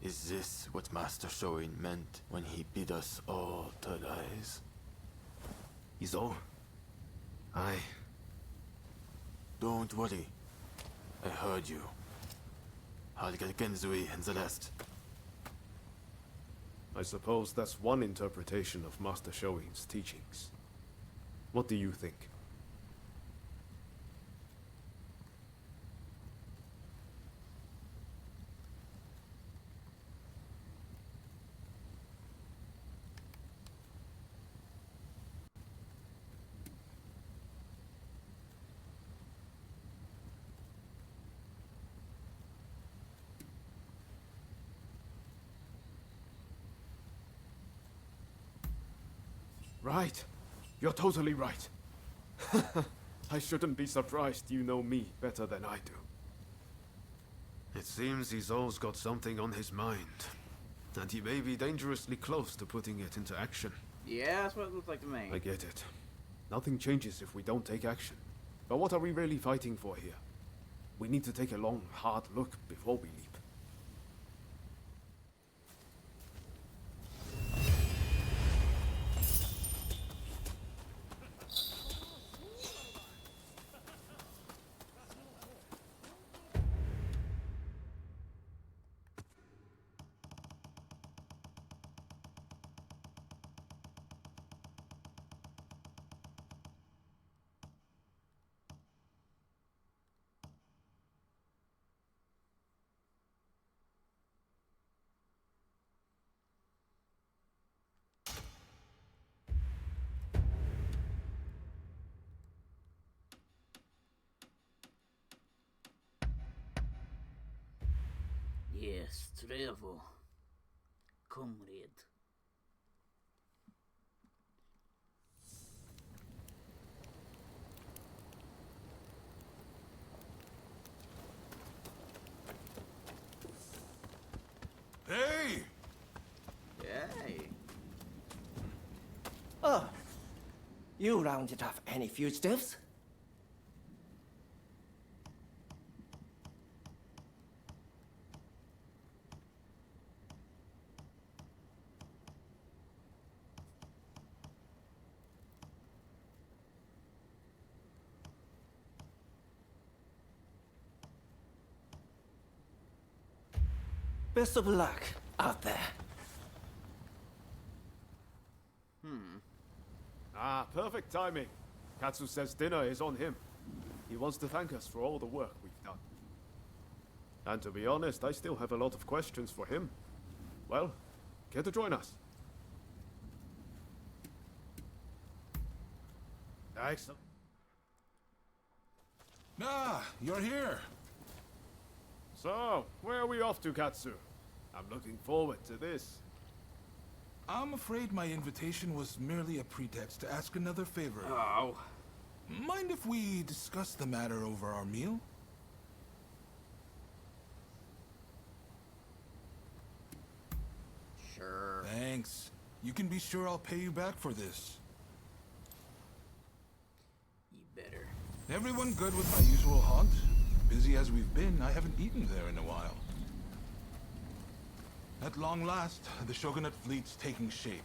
Speaker 11: is this what Master Shoin meant when he bid us all to rise?
Speaker 3: Izo?
Speaker 11: Don't worry. I heard you. I'll get Genzui and the rest.
Speaker 3: I suppose that's one interpretation of Master Shoin's teachings. What do you think? Right. You're totally right. I shouldn't be surprised you know me better than I do. It seems Izo's got something on his mind, and he may be dangerously close to putting it into action.
Speaker 1: Yeah, that's what it looks like to me.
Speaker 3: I get it. Nothing changes if we don't take action. But what are we really fighting for here? We need to take a long, hard look before we leap.
Speaker 1: Yes, travel, comrade.
Speaker 2: Hey!
Speaker 1: Yay.
Speaker 6: Oh, you rounded up any fugitives? Best of luck out there.
Speaker 3: Ah, perfect timing. Katsu says dinner is on him. He wants to thank us for all the work we've done. And to be honest, I still have a lot of questions for him. Well, care to join us? Excellent.
Speaker 2: Ah, you're here.
Speaker 3: So, where are we off to, Katsu? I'm looking forward to this.
Speaker 2: I'm afraid my invitation was merely a pretext to ask another favor.
Speaker 1: Oh.
Speaker 2: Mind if we discuss the matter over our meal?
Speaker 1: Sure.
Speaker 2: Thanks. You can be sure I'll pay you back for this.
Speaker 1: You better.
Speaker 2: Everyone good with my usual haunt? Busy as we've been, I haven't eaten there in a while. At long last, the Shogunate fleet's taking shape.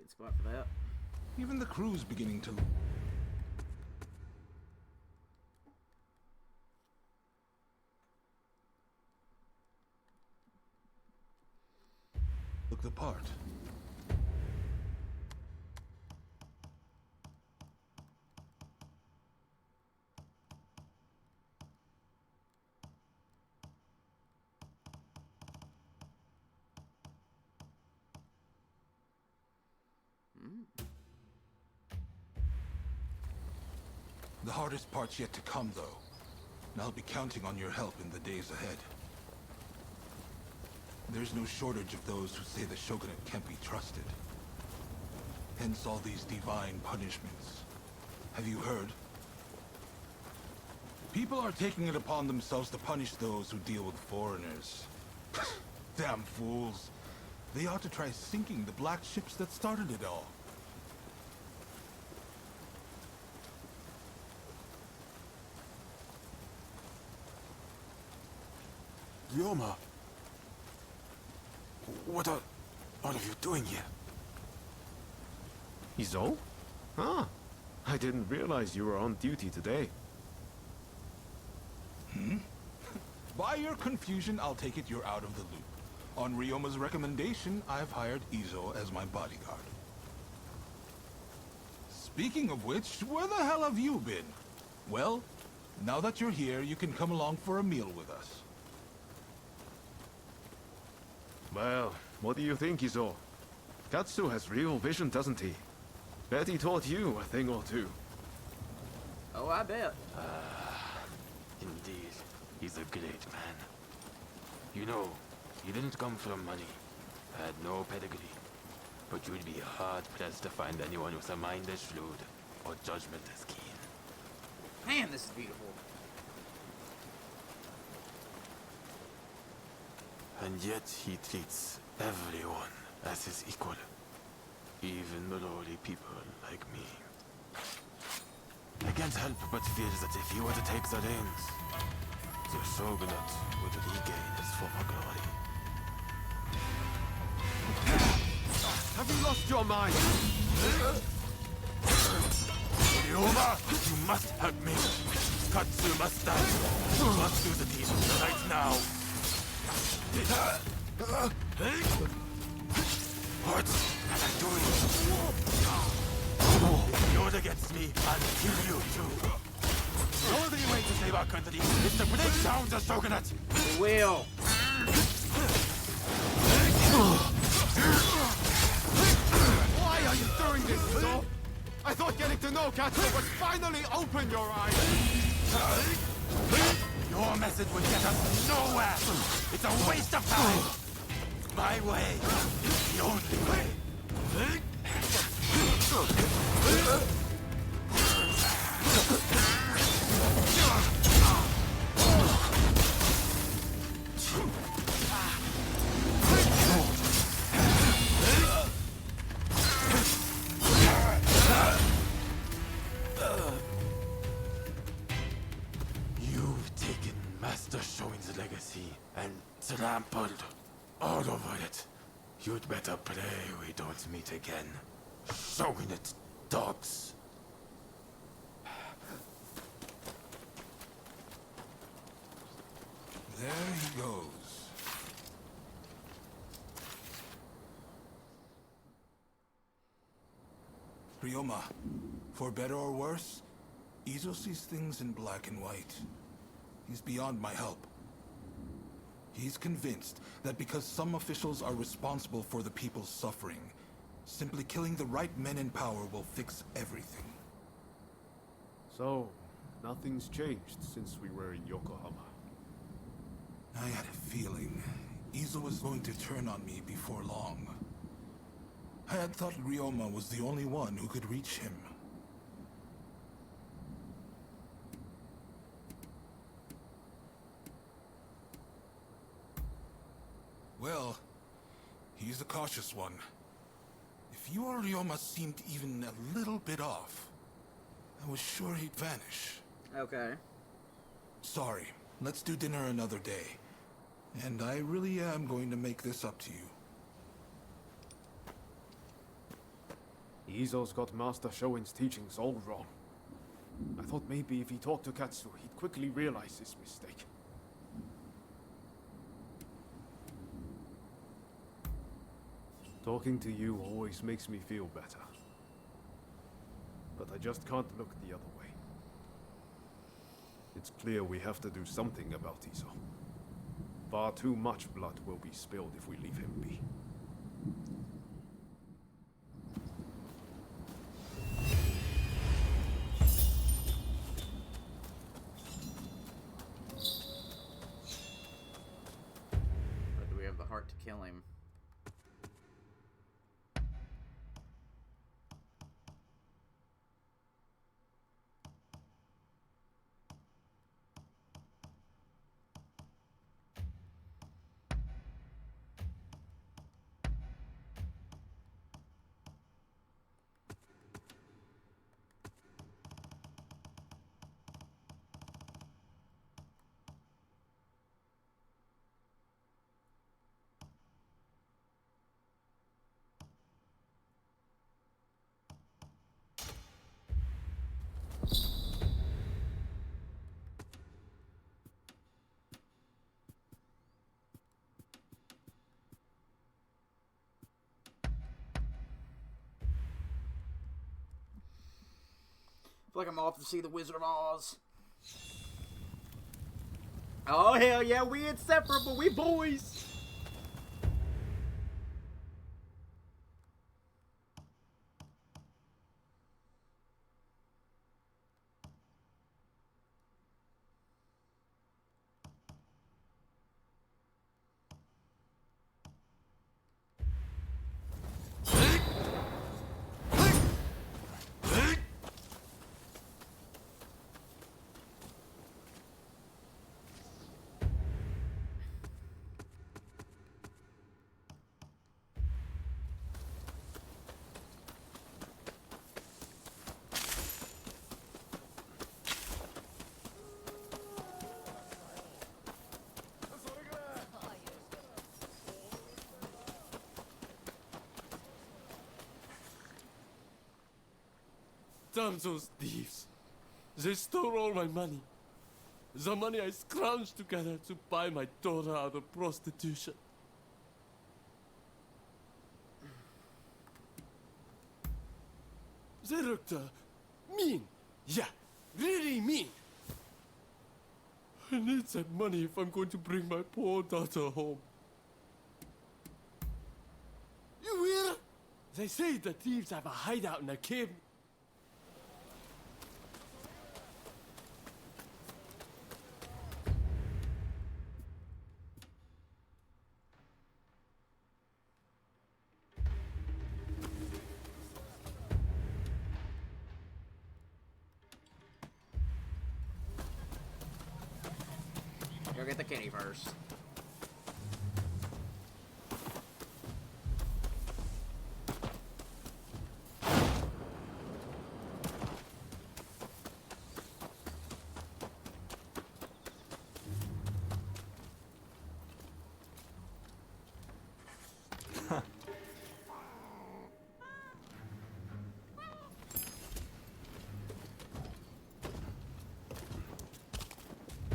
Speaker 1: good spot for that.
Speaker 2: Even the crew's beginning to... look the part. The hardest part's yet to come, though. And I'll be counting on your help in the days ahead. There's no shortage of those who say the shogunate can't be trusted. Hence all these divine punishments. Have you heard? People are taking it upon themselves to punish those who deal with foreigners. Damn fools. They ought to try sinking the black ships that started it all.
Speaker 11: Ryoma! What are you doing here?
Speaker 3: Izo? Ah, I didn't realize you were on duty today.
Speaker 2: By your confusion, I'll take it you're out of the loop. On Ryoma's recommendation, I've hired Izo as my bodyguard. Speaking of which, where the hell have you been? Well, now that you're here, you can come along for a meal with us.
Speaker 3: Well, what do you think, Izo? Katsu has real vision, doesn't he? Bet he taught you a thing or two.
Speaker 1: Oh, I bet.
Speaker 11: Indeed, he's a great man. You know, he didn't come from money, had no pedigree, but you'd be hard-pressed to find anyone with a mind as shrewd or judgment as keen.
Speaker 1: Man, this is beautiful.
Speaker 11: And yet he treats everyone as his equal, even the lowly people like me. I can't help but feel that if he were to take the reins, the shogunate would regain its former glory.
Speaker 3: Have you lost your mind?
Speaker 11: Ryoma, you must help me. Katsu must die. You must do the deed right now. What am I doing? If you're against me, I'll kill you too. The only way to save our country is to break down the shogunate.
Speaker 1: We will.
Speaker 3: Why are you doing this, Izo? I thought getting to know Katsu would finally open your eyes.
Speaker 11: Your message would get us nowhere. It's a waste of time. My way is the only way. You've taken Master Shoin's legacy and trampled all over it. You'd better pray we don't meet again. Shogunate dogs.
Speaker 2: There he goes. Ryoma, for better or worse, Izo sees things in black and white. He's beyond my help. He's convinced that because some officials are responsible for the people's suffering, simply killing the right men in power will fix everything.
Speaker 3: So, nothing's changed since we were in Yokohama.
Speaker 2: I had a feeling Izo was going to turn on me before long. I had thought Ryoma was the only one who could reach him. Well, he's the cautious one. If you or Ryoma seemed even a little bit off, I was sure he'd vanish.
Speaker 1: Okay.
Speaker 2: Sorry, let's do dinner another day. And I really am going to make this up to you.
Speaker 3: Izo's got Master Shoin's teachings all wrong. I thought maybe if he talked to Katsu, he'd quickly realize his mistake. Talking to you always makes me feel better. But I just can't look the other way. It's clear we have to do something about Izo. Far too much blood will be spilled if we leave him be.
Speaker 1: But do we have the heart to kill him? I feel like I'm off to see the Wizard of Oz. Oh, hell yeah, we inseparable, we boys!
Speaker 12: Damn those thieves. They stole all my money. The money I scrounged together to buy my daughter out of prostitution. They looked mean. Yeah, really mean. I need that money if I'm going to bring my poor daughter home. You will? They say the thieves have a hideout in a cave.
Speaker 1: Go get the kitty first.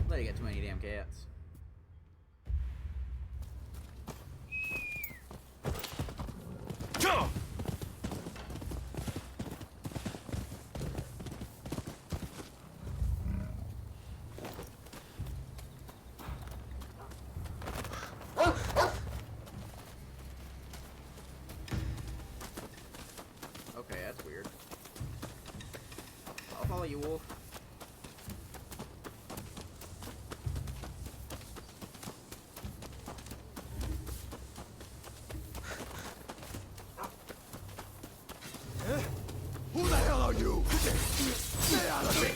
Speaker 1: Let you get too many damn cats.
Speaker 12: Go!
Speaker 1: Okay, that's weird. I'll follow you, Wolf.
Speaker 5: Who the hell are you? Stay out of it!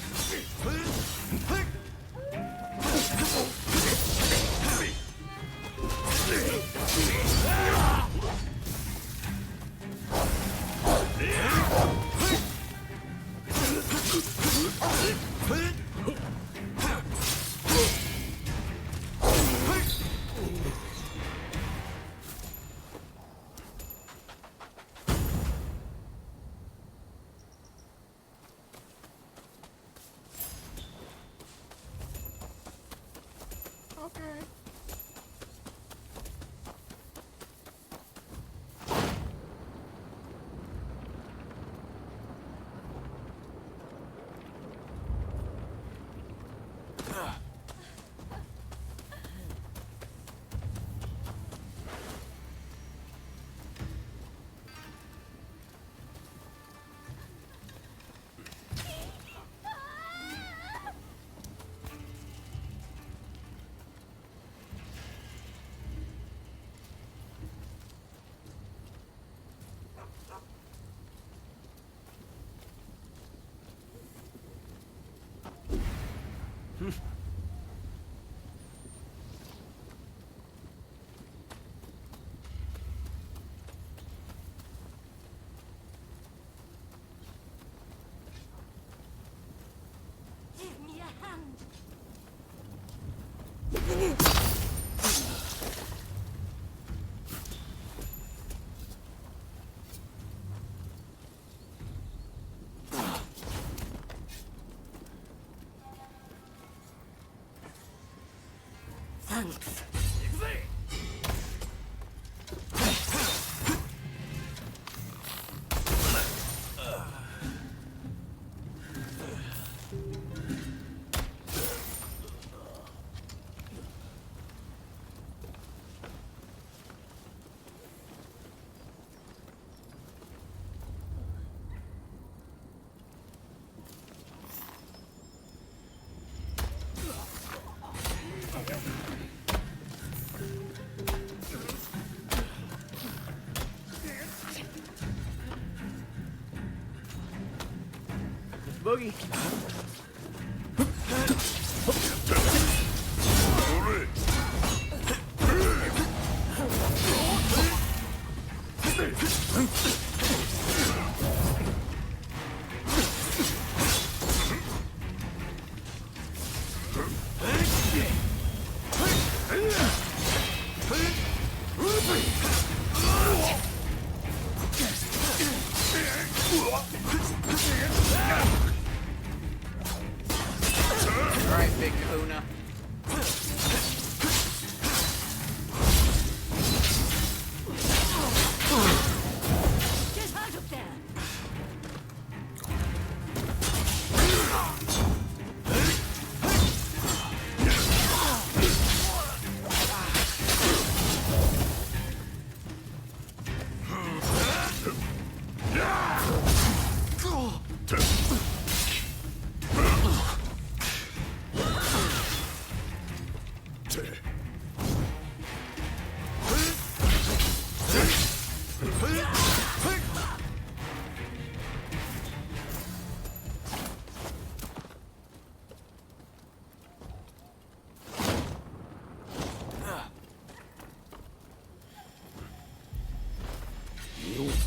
Speaker 4: Give me a hand. Thanks.
Speaker 6: Boogie.
Speaker 1: Alright, big kahuna.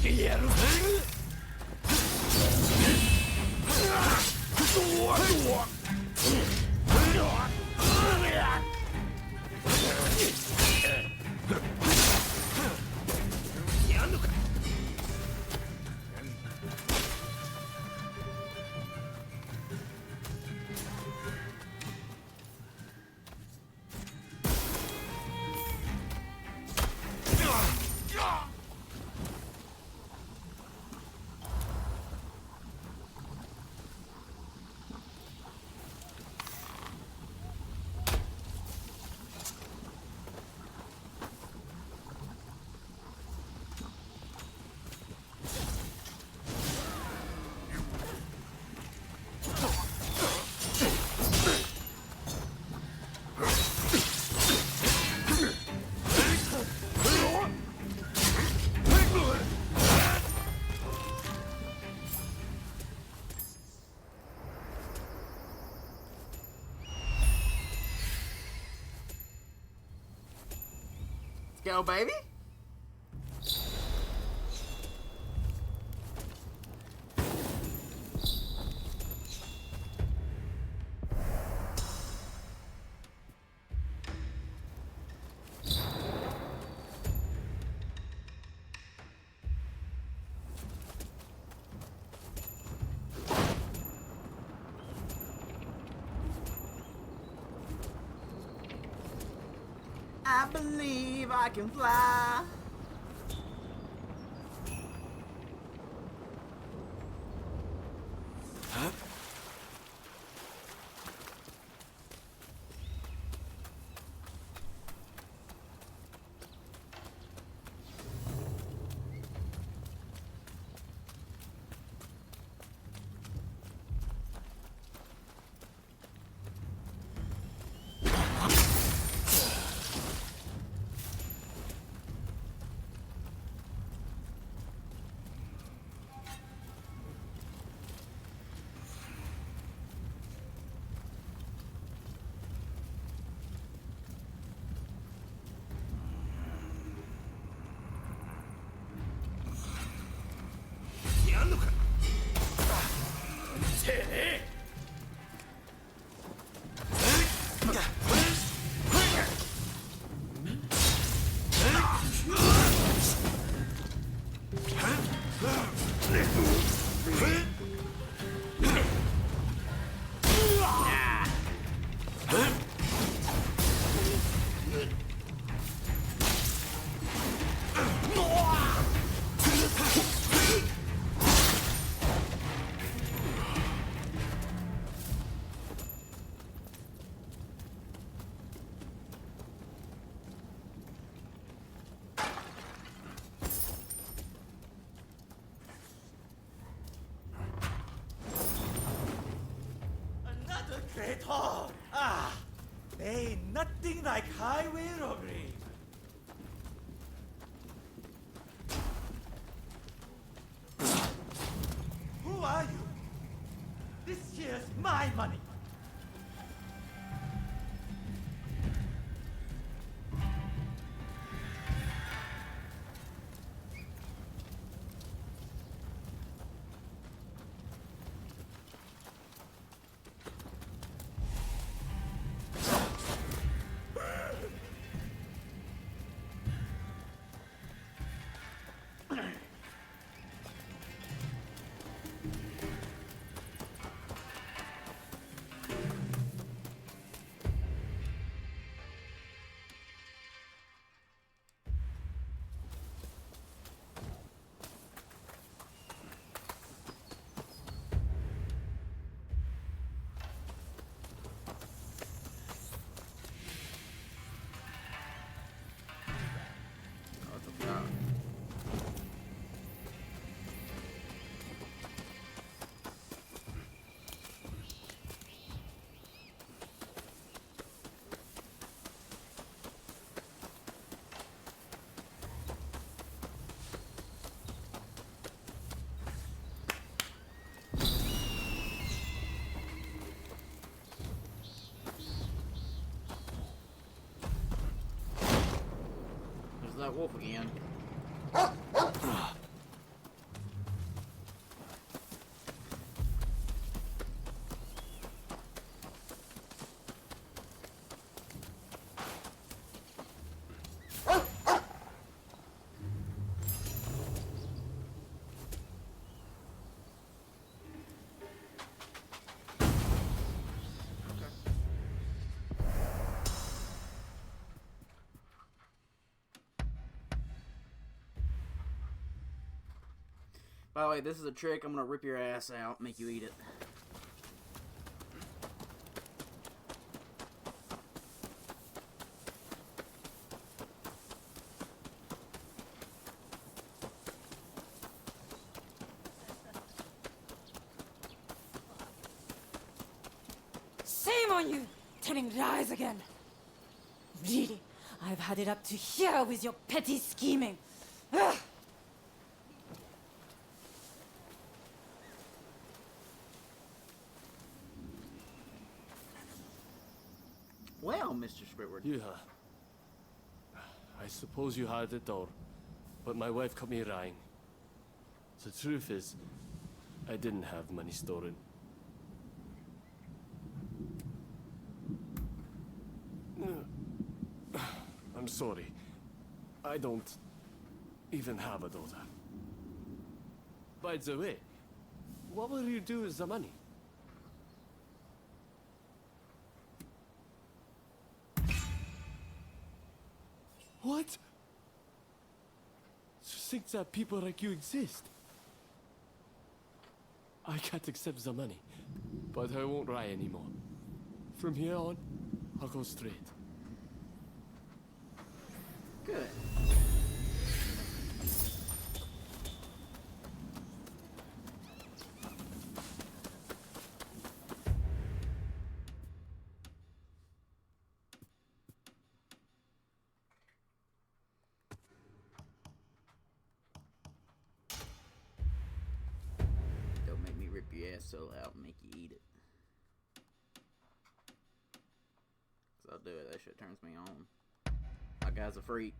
Speaker 4: Get out of there!
Speaker 1: Go, baby. I believe I can fly.
Speaker 7: Another great haul! Ah! Ain't nothing like highway robbery. Who are you? This here's my money.
Speaker 1: That wolf again. By the way, this is a trick. I'm gonna rip your ass out, make you eat it.
Speaker 13: Shame on you! Telling lies again! Really, I've had it up to here with your petty scheming. Ugh.
Speaker 1: Well, Mr. Squidward.
Speaker 12: I suppose you had it all, but my wife caught me lying. The truth is, I didn't have money stolen. I'm sorry. I don't even have a daughter. By the way, what will you do with the money? What? To think that people like you exist? I can't accept the money, but I won't lie anymore. From here on, I'll go straight.
Speaker 1: Good. Don't make me rip your ass so out and make you eat it. Cause I'll do it. That shit turns me on. My guy's a freak.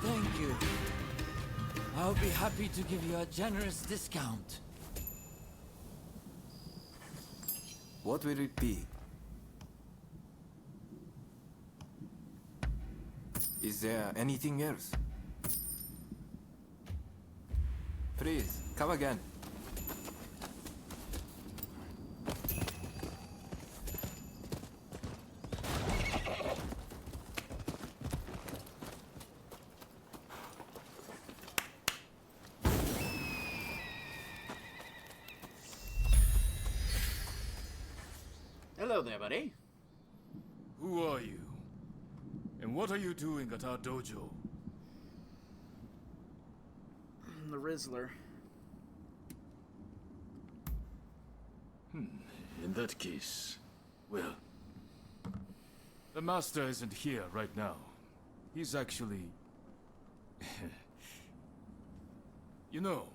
Speaker 14: Thank you. I'll be happy to give you a generous discount.
Speaker 7: What will it be? Is there anything else? Please, come again.
Speaker 1: Hello there, buddy.
Speaker 12: Who are you? And what are you doing at our dojo?
Speaker 1: The Rizzler.
Speaker 12: In that case, well... The master isn't here right now. He's actually... You know,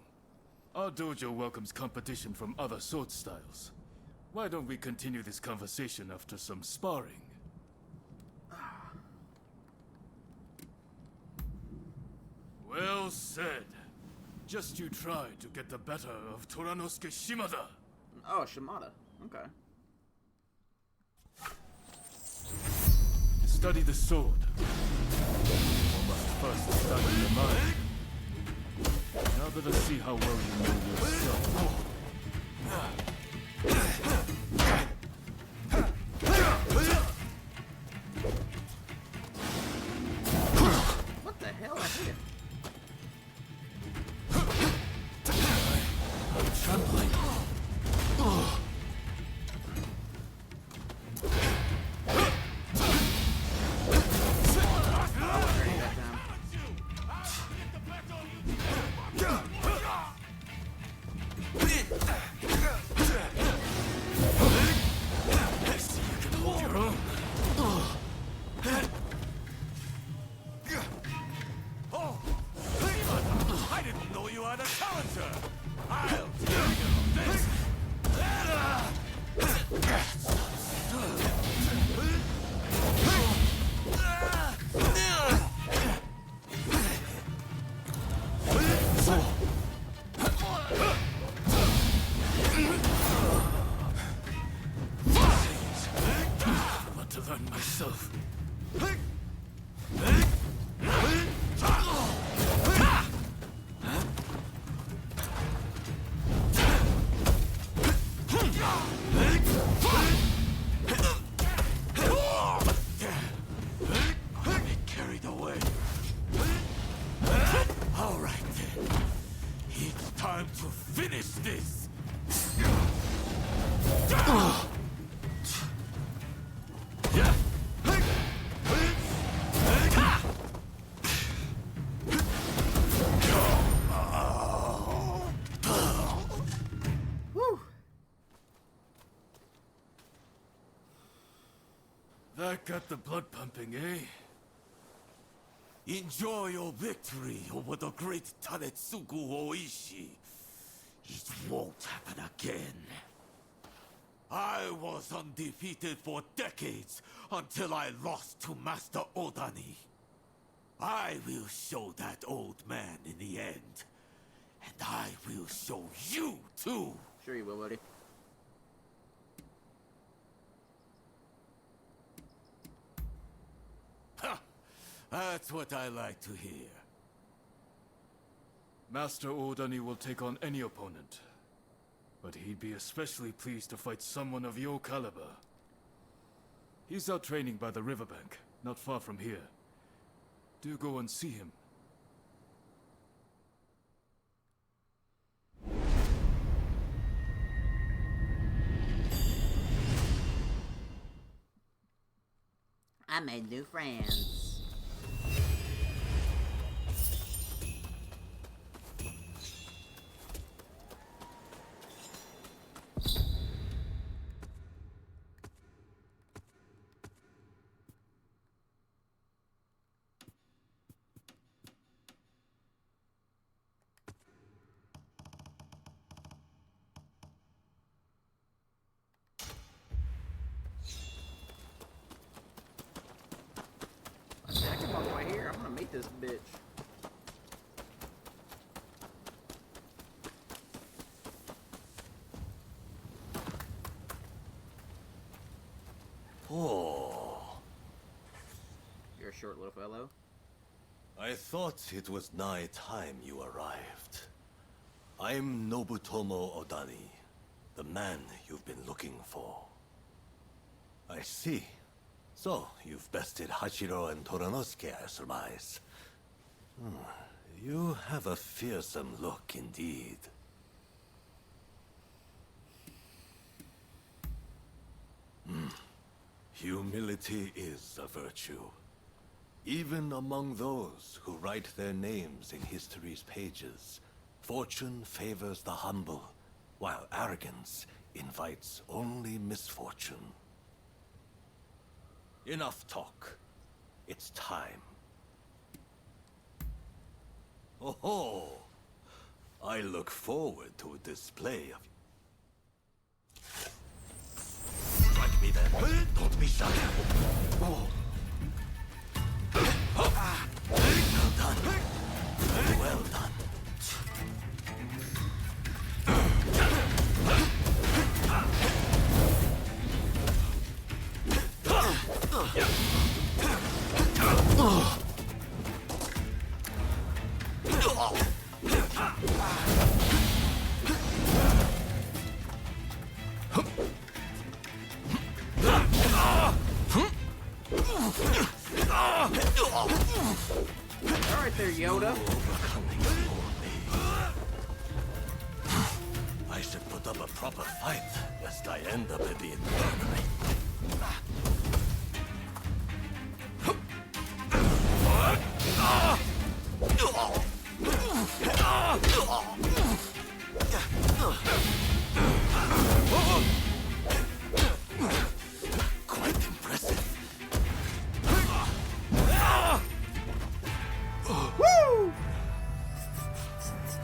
Speaker 12: our dojo welcomes competition from other sword styles. Why don't we continue this conversation after some sparring? Well said. Just you try to get the better of Toranosuke Shimada.
Speaker 1: Oh, Shimada. Okay.
Speaker 12: Study the sword. One must first study the mind. Now let us see how well you know yourself.
Speaker 1: What the hell is it?
Speaker 14: I'm trembling.
Speaker 2: I didn't know you had a challenger! I'll tell you this!
Speaker 12: I want to learn myself.
Speaker 2: Carried away. All right then. It's time to finish this.
Speaker 1: Whew.
Speaker 12: That got the blood pumping, eh?
Speaker 2: Enjoy your victory over the great Tanetsugu Oishi. It won't happen again. I was undefeated for decades until I lost to Master Odani. I will show that old man in the end. And I will show you too.
Speaker 1: Sure you will, buddy.
Speaker 2: Ha! That's what I like to hear.
Speaker 12: Master Odani will take on any opponent. But he'd be especially pleased to fight someone of your caliber. He's out training by the riverbank, not far from here. Do go and see him.
Speaker 1: I made new friends. I can walk right here. I'm gonna meet this bitch.
Speaker 15: Oh.
Speaker 1: You're a short little fellow.
Speaker 15: I thought it was nigh time you arrived. I'm Nobutomo Odani, the man you've been looking for. I see. So, you've bested Hachiro and Toranosuke, I surmise. You have a fearsome look indeed. Humility is a virtue. Even among those who write their names in history's pages, fortune favors the humble, while arrogance invites only misfortune. Enough talk. It's time. Oh ho! I look forward to a display of... Strike me then. Don't be shy. Oh. Well done. Well done.
Speaker 1: Alright there, Yoda.
Speaker 15: I should put up a proper fight, lest I end up at the infirmary. Quite impressive.
Speaker 1: Woo!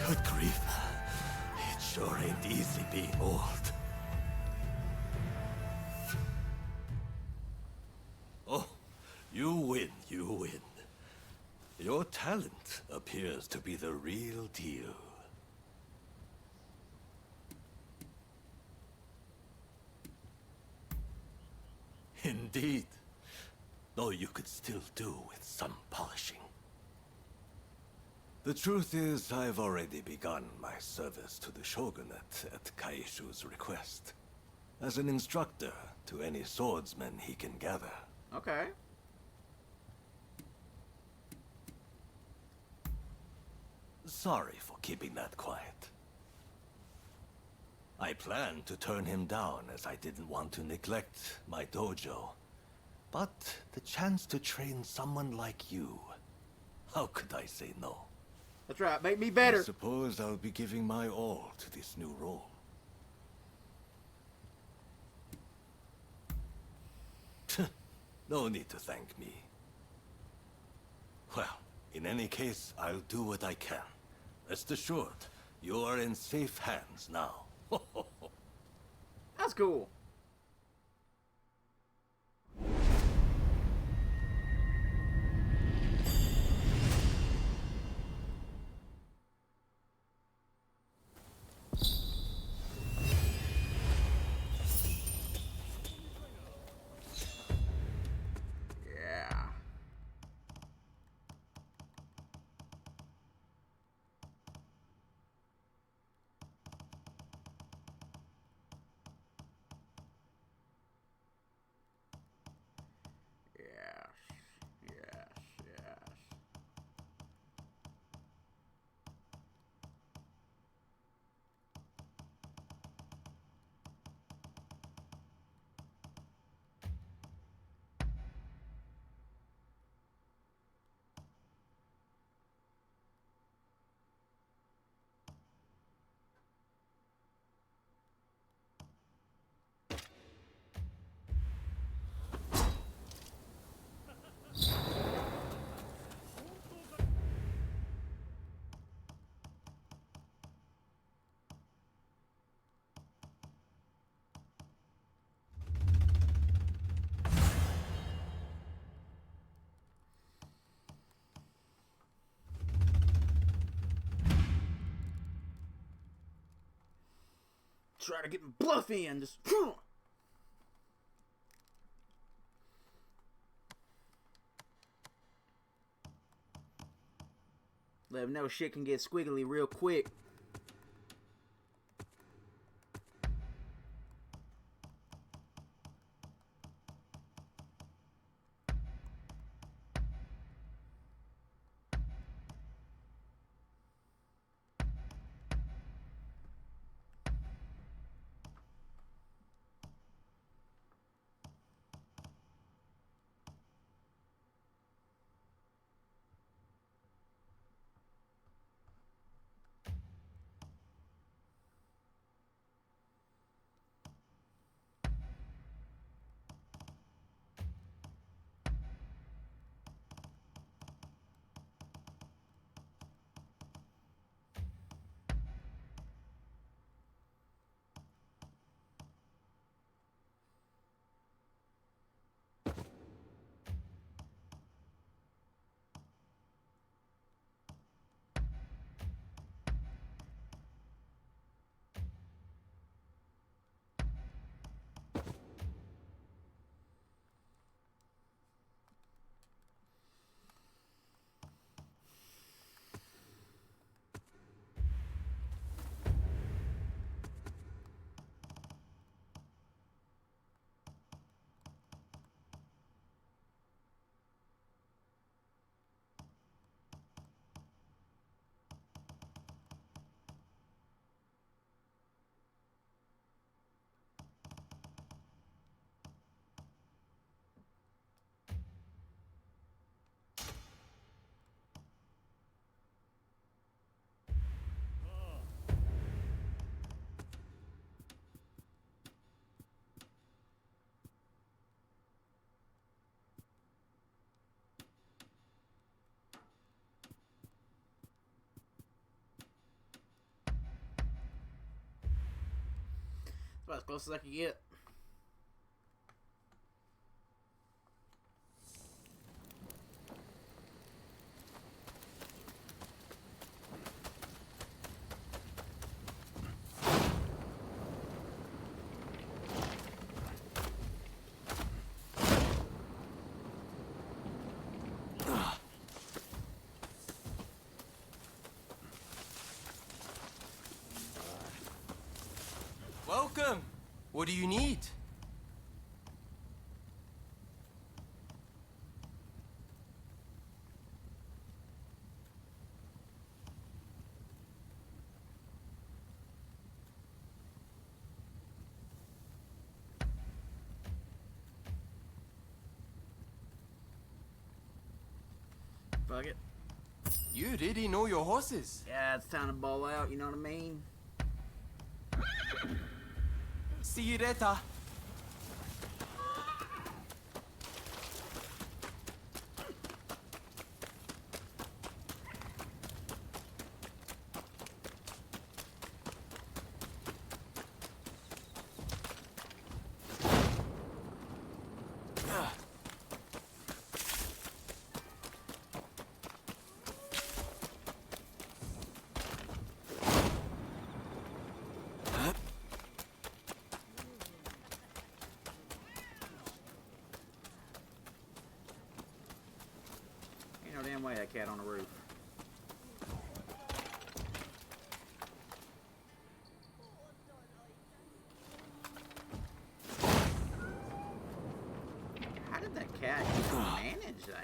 Speaker 15: Good grief. It sure ain't easy being old. Oh, you win, you win. Your talent appears to be the real deal. Indeed. Though you could still do with some polishing. The truth is, I've already begun my service to the shogunate at Kaishu's request. As an instructor to any swordsman he can gather.
Speaker 1: Okay.
Speaker 15: Sorry for keeping that quiet. I planned to turn him down as I didn't want to neglect my dojo. But the chance to train someone like you, how could I say no?
Speaker 1: That's right, make me better.
Speaker 15: I suppose I'll be giving my all to this new role. No need to thank me. Well, in any case, I'll do what I can. Rest assured, you are in safe hands now.
Speaker 1: That's cool. try to get my bluff in. Just. Let him know shit can get squiggly real quick. About as close as I can get.
Speaker 7: Welcome! What do you need?
Speaker 1: Fuck it.
Speaker 7: You really know your horses.
Speaker 1: Yeah, it's time to ball out, you know what I mean?
Speaker 7: See you later.
Speaker 1: Ain't no damn way that cat on the roof. How did that cat even manage that?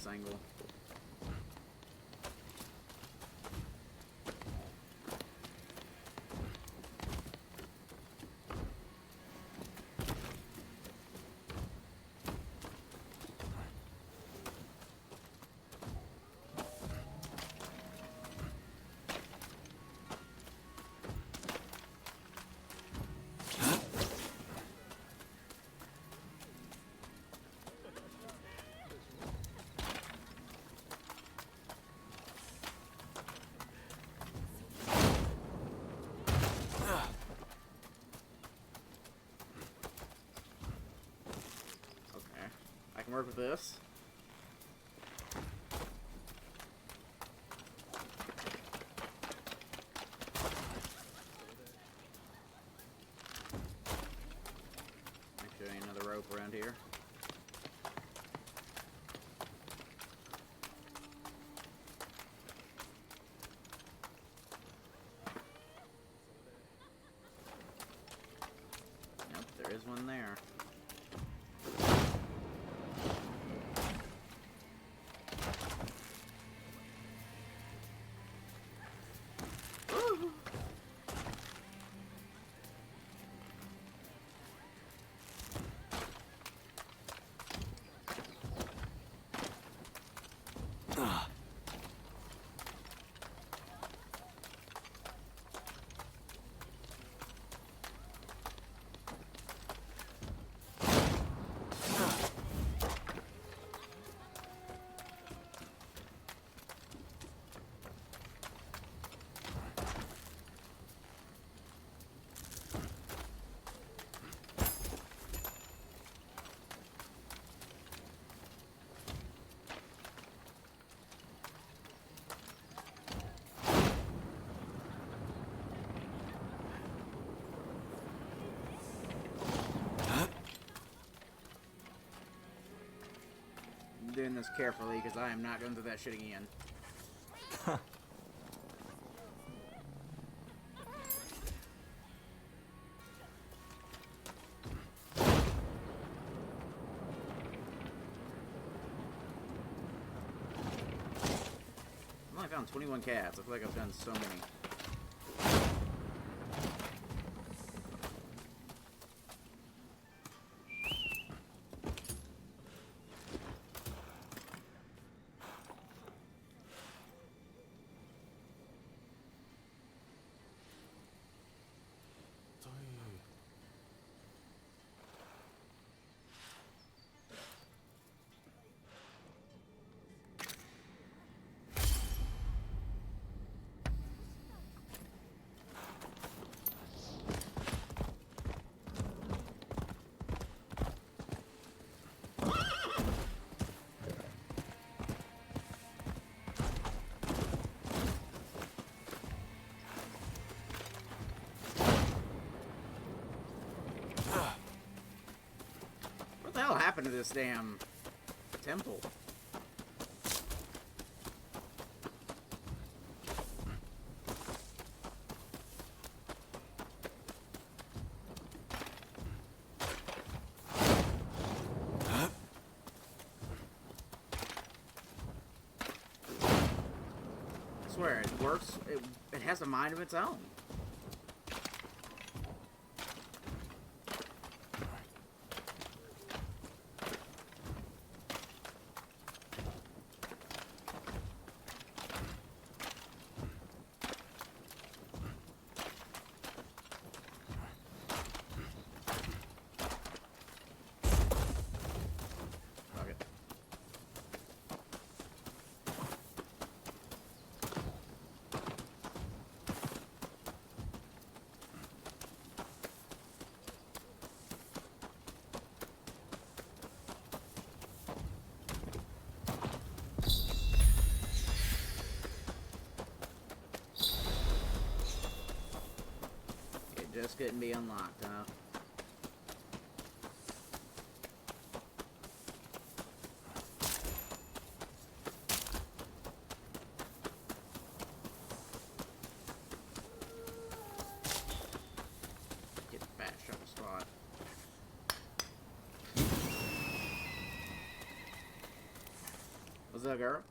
Speaker 1: this angle. I can work with this. Actually, another rope around here. Nope, there is one there. I'm doing this carefully because I am not going through that shit again. I only found 21 cats. I feel like I've done so many. What the hell happened to this damn temple? I swear, it works. It has a mind of its own. Just couldn't be unlocked, huh? Get back on the spot. Hello, girl.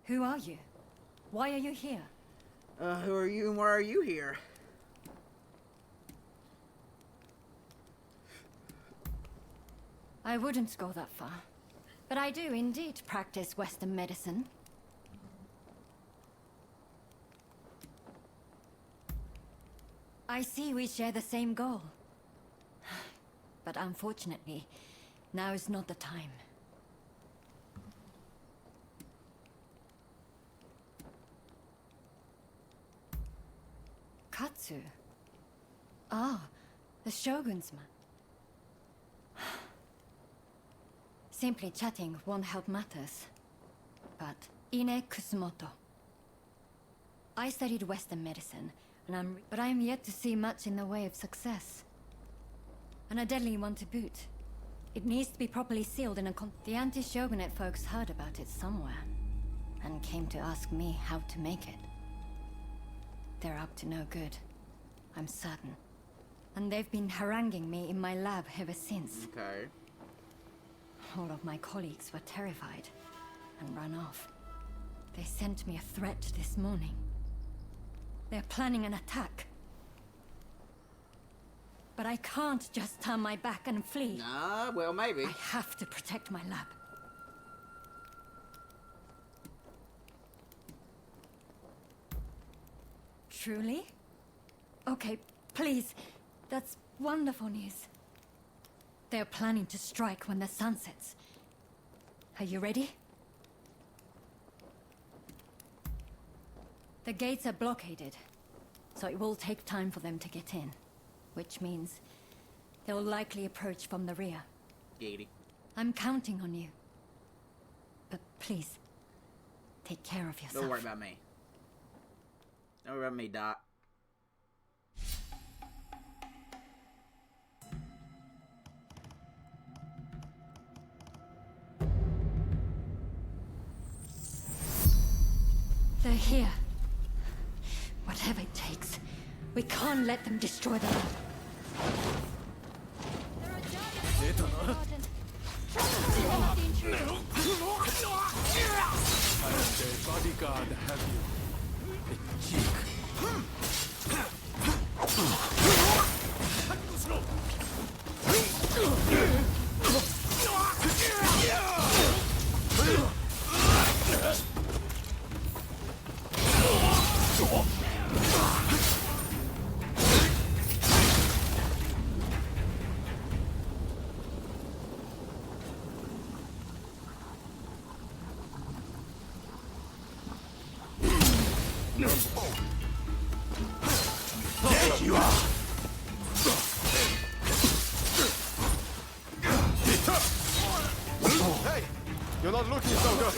Speaker 16: Who are you? Why are you here?
Speaker 1: Who are you and why are you here?
Speaker 16: I wouldn't go that far. But I do indeed practice Western medicine. I see we share the same goal. But unfortunately, now is not the time. Katsu? Ah, the Shogun's man. Simply chatting won't help matters. But Ine Kusumoto. I studied Western medicine, and I'm yet to see much in the way of success. And a deadly one to boot. It needs to be properly sealed in a The anti-shogunate folks heard about it somewhere, and came to ask me how to make it. They're up to no good, I'm certain. And they've been haranguing me in my lab ever since.
Speaker 1: Okay.
Speaker 16: All of my colleagues were terrified and ran off. They sent me a threat this morning. They're planning an attack. But I can't just turn my back and flee.
Speaker 1: Ah, well, maybe.
Speaker 16: I have to protect my lab. Truly? Okay, please. That's wonderful news. They're planning to strike when the sun sets. Are you ready? The gates are blockaded, so it will take time for them to get in. Which means they'll likely approach from the rear.
Speaker 1: Gatey.
Speaker 16: I'm counting on you. But please, take care of yourself.
Speaker 1: Don't worry about me. Don't worry about me, Doc.
Speaker 16: They're here. Whatever it takes. We can't let them destroy the lab.
Speaker 12: Bodyguard have you. A cheek.
Speaker 10: There you are!
Speaker 3: Hey! You're not looking so good!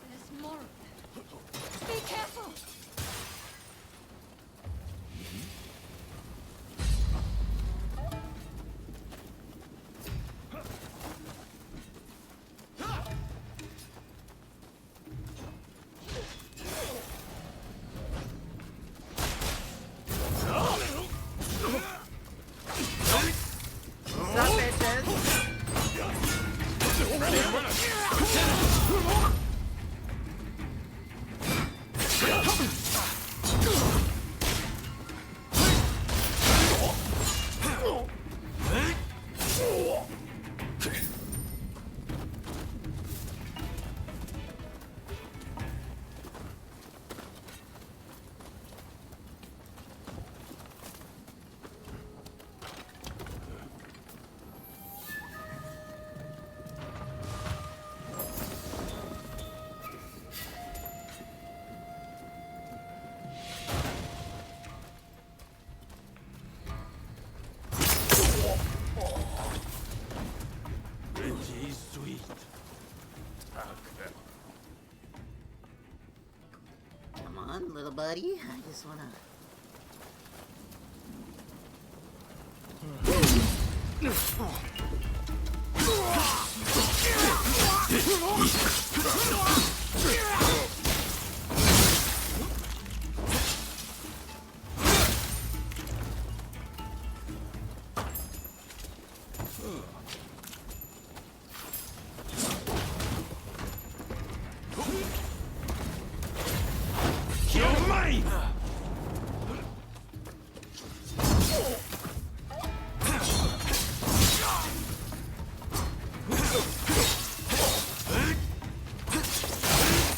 Speaker 16: There's more of them. Be careful!
Speaker 1: on, little buddy. I just wanna...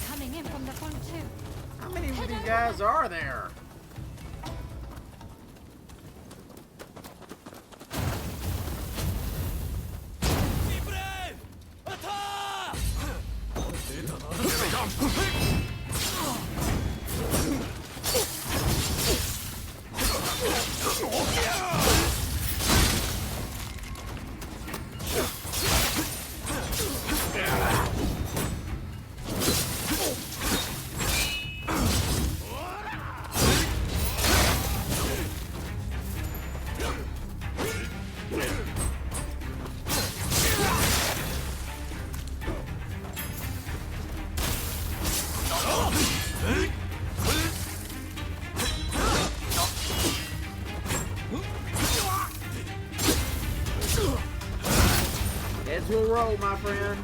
Speaker 16: Coming in from the front too.
Speaker 1: How many of these guys are there? Heads will roll, my friend.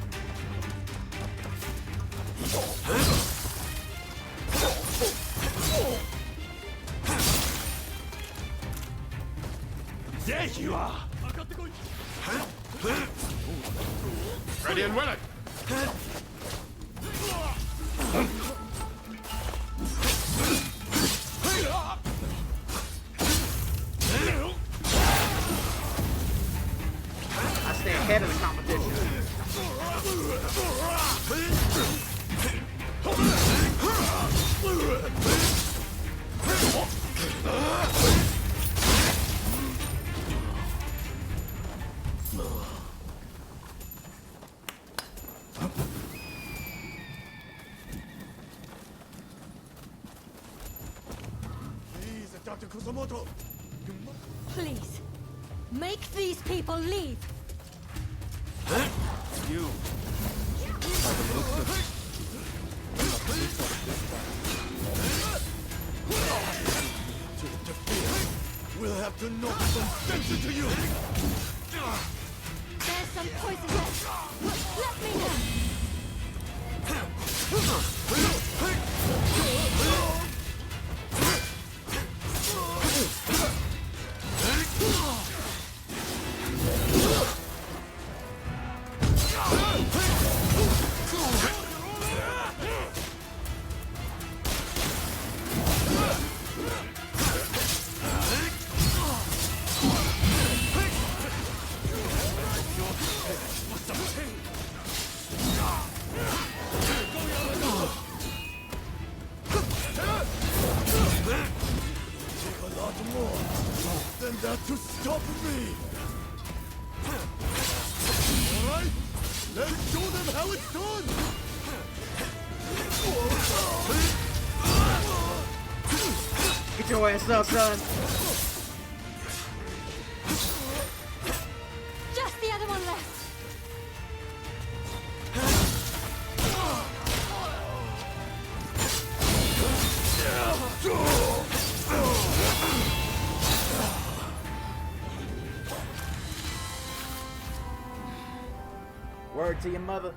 Speaker 17: There you are!
Speaker 2: Ready and willing!
Speaker 1: I stay ahead of the competition.
Speaker 17: Please, Dr. Kusamoto!
Speaker 16: Please, make these people leave.
Speaker 12: You. By the looks of it.
Speaker 17: To interfere, we'll have to knock some sense into you!
Speaker 16: There's some poison left. Let me know.
Speaker 17: Than that to stop me! Alright, let's show them how it's done!
Speaker 1: Get your ass up, son.
Speaker 16: Just the other one left.
Speaker 1: Word to your mother.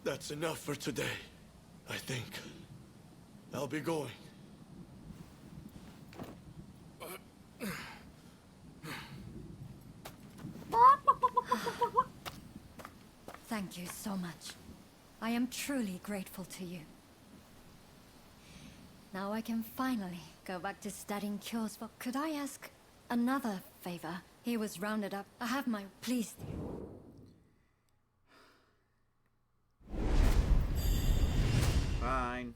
Speaker 17: That's enough for today, I think. I'll be going.
Speaker 16: Thank you so much. I am truly grateful to you. Now I can finally go back to studying cures for... Could I ask another favor? He was rounded up. I have my... Please.
Speaker 1: Fine.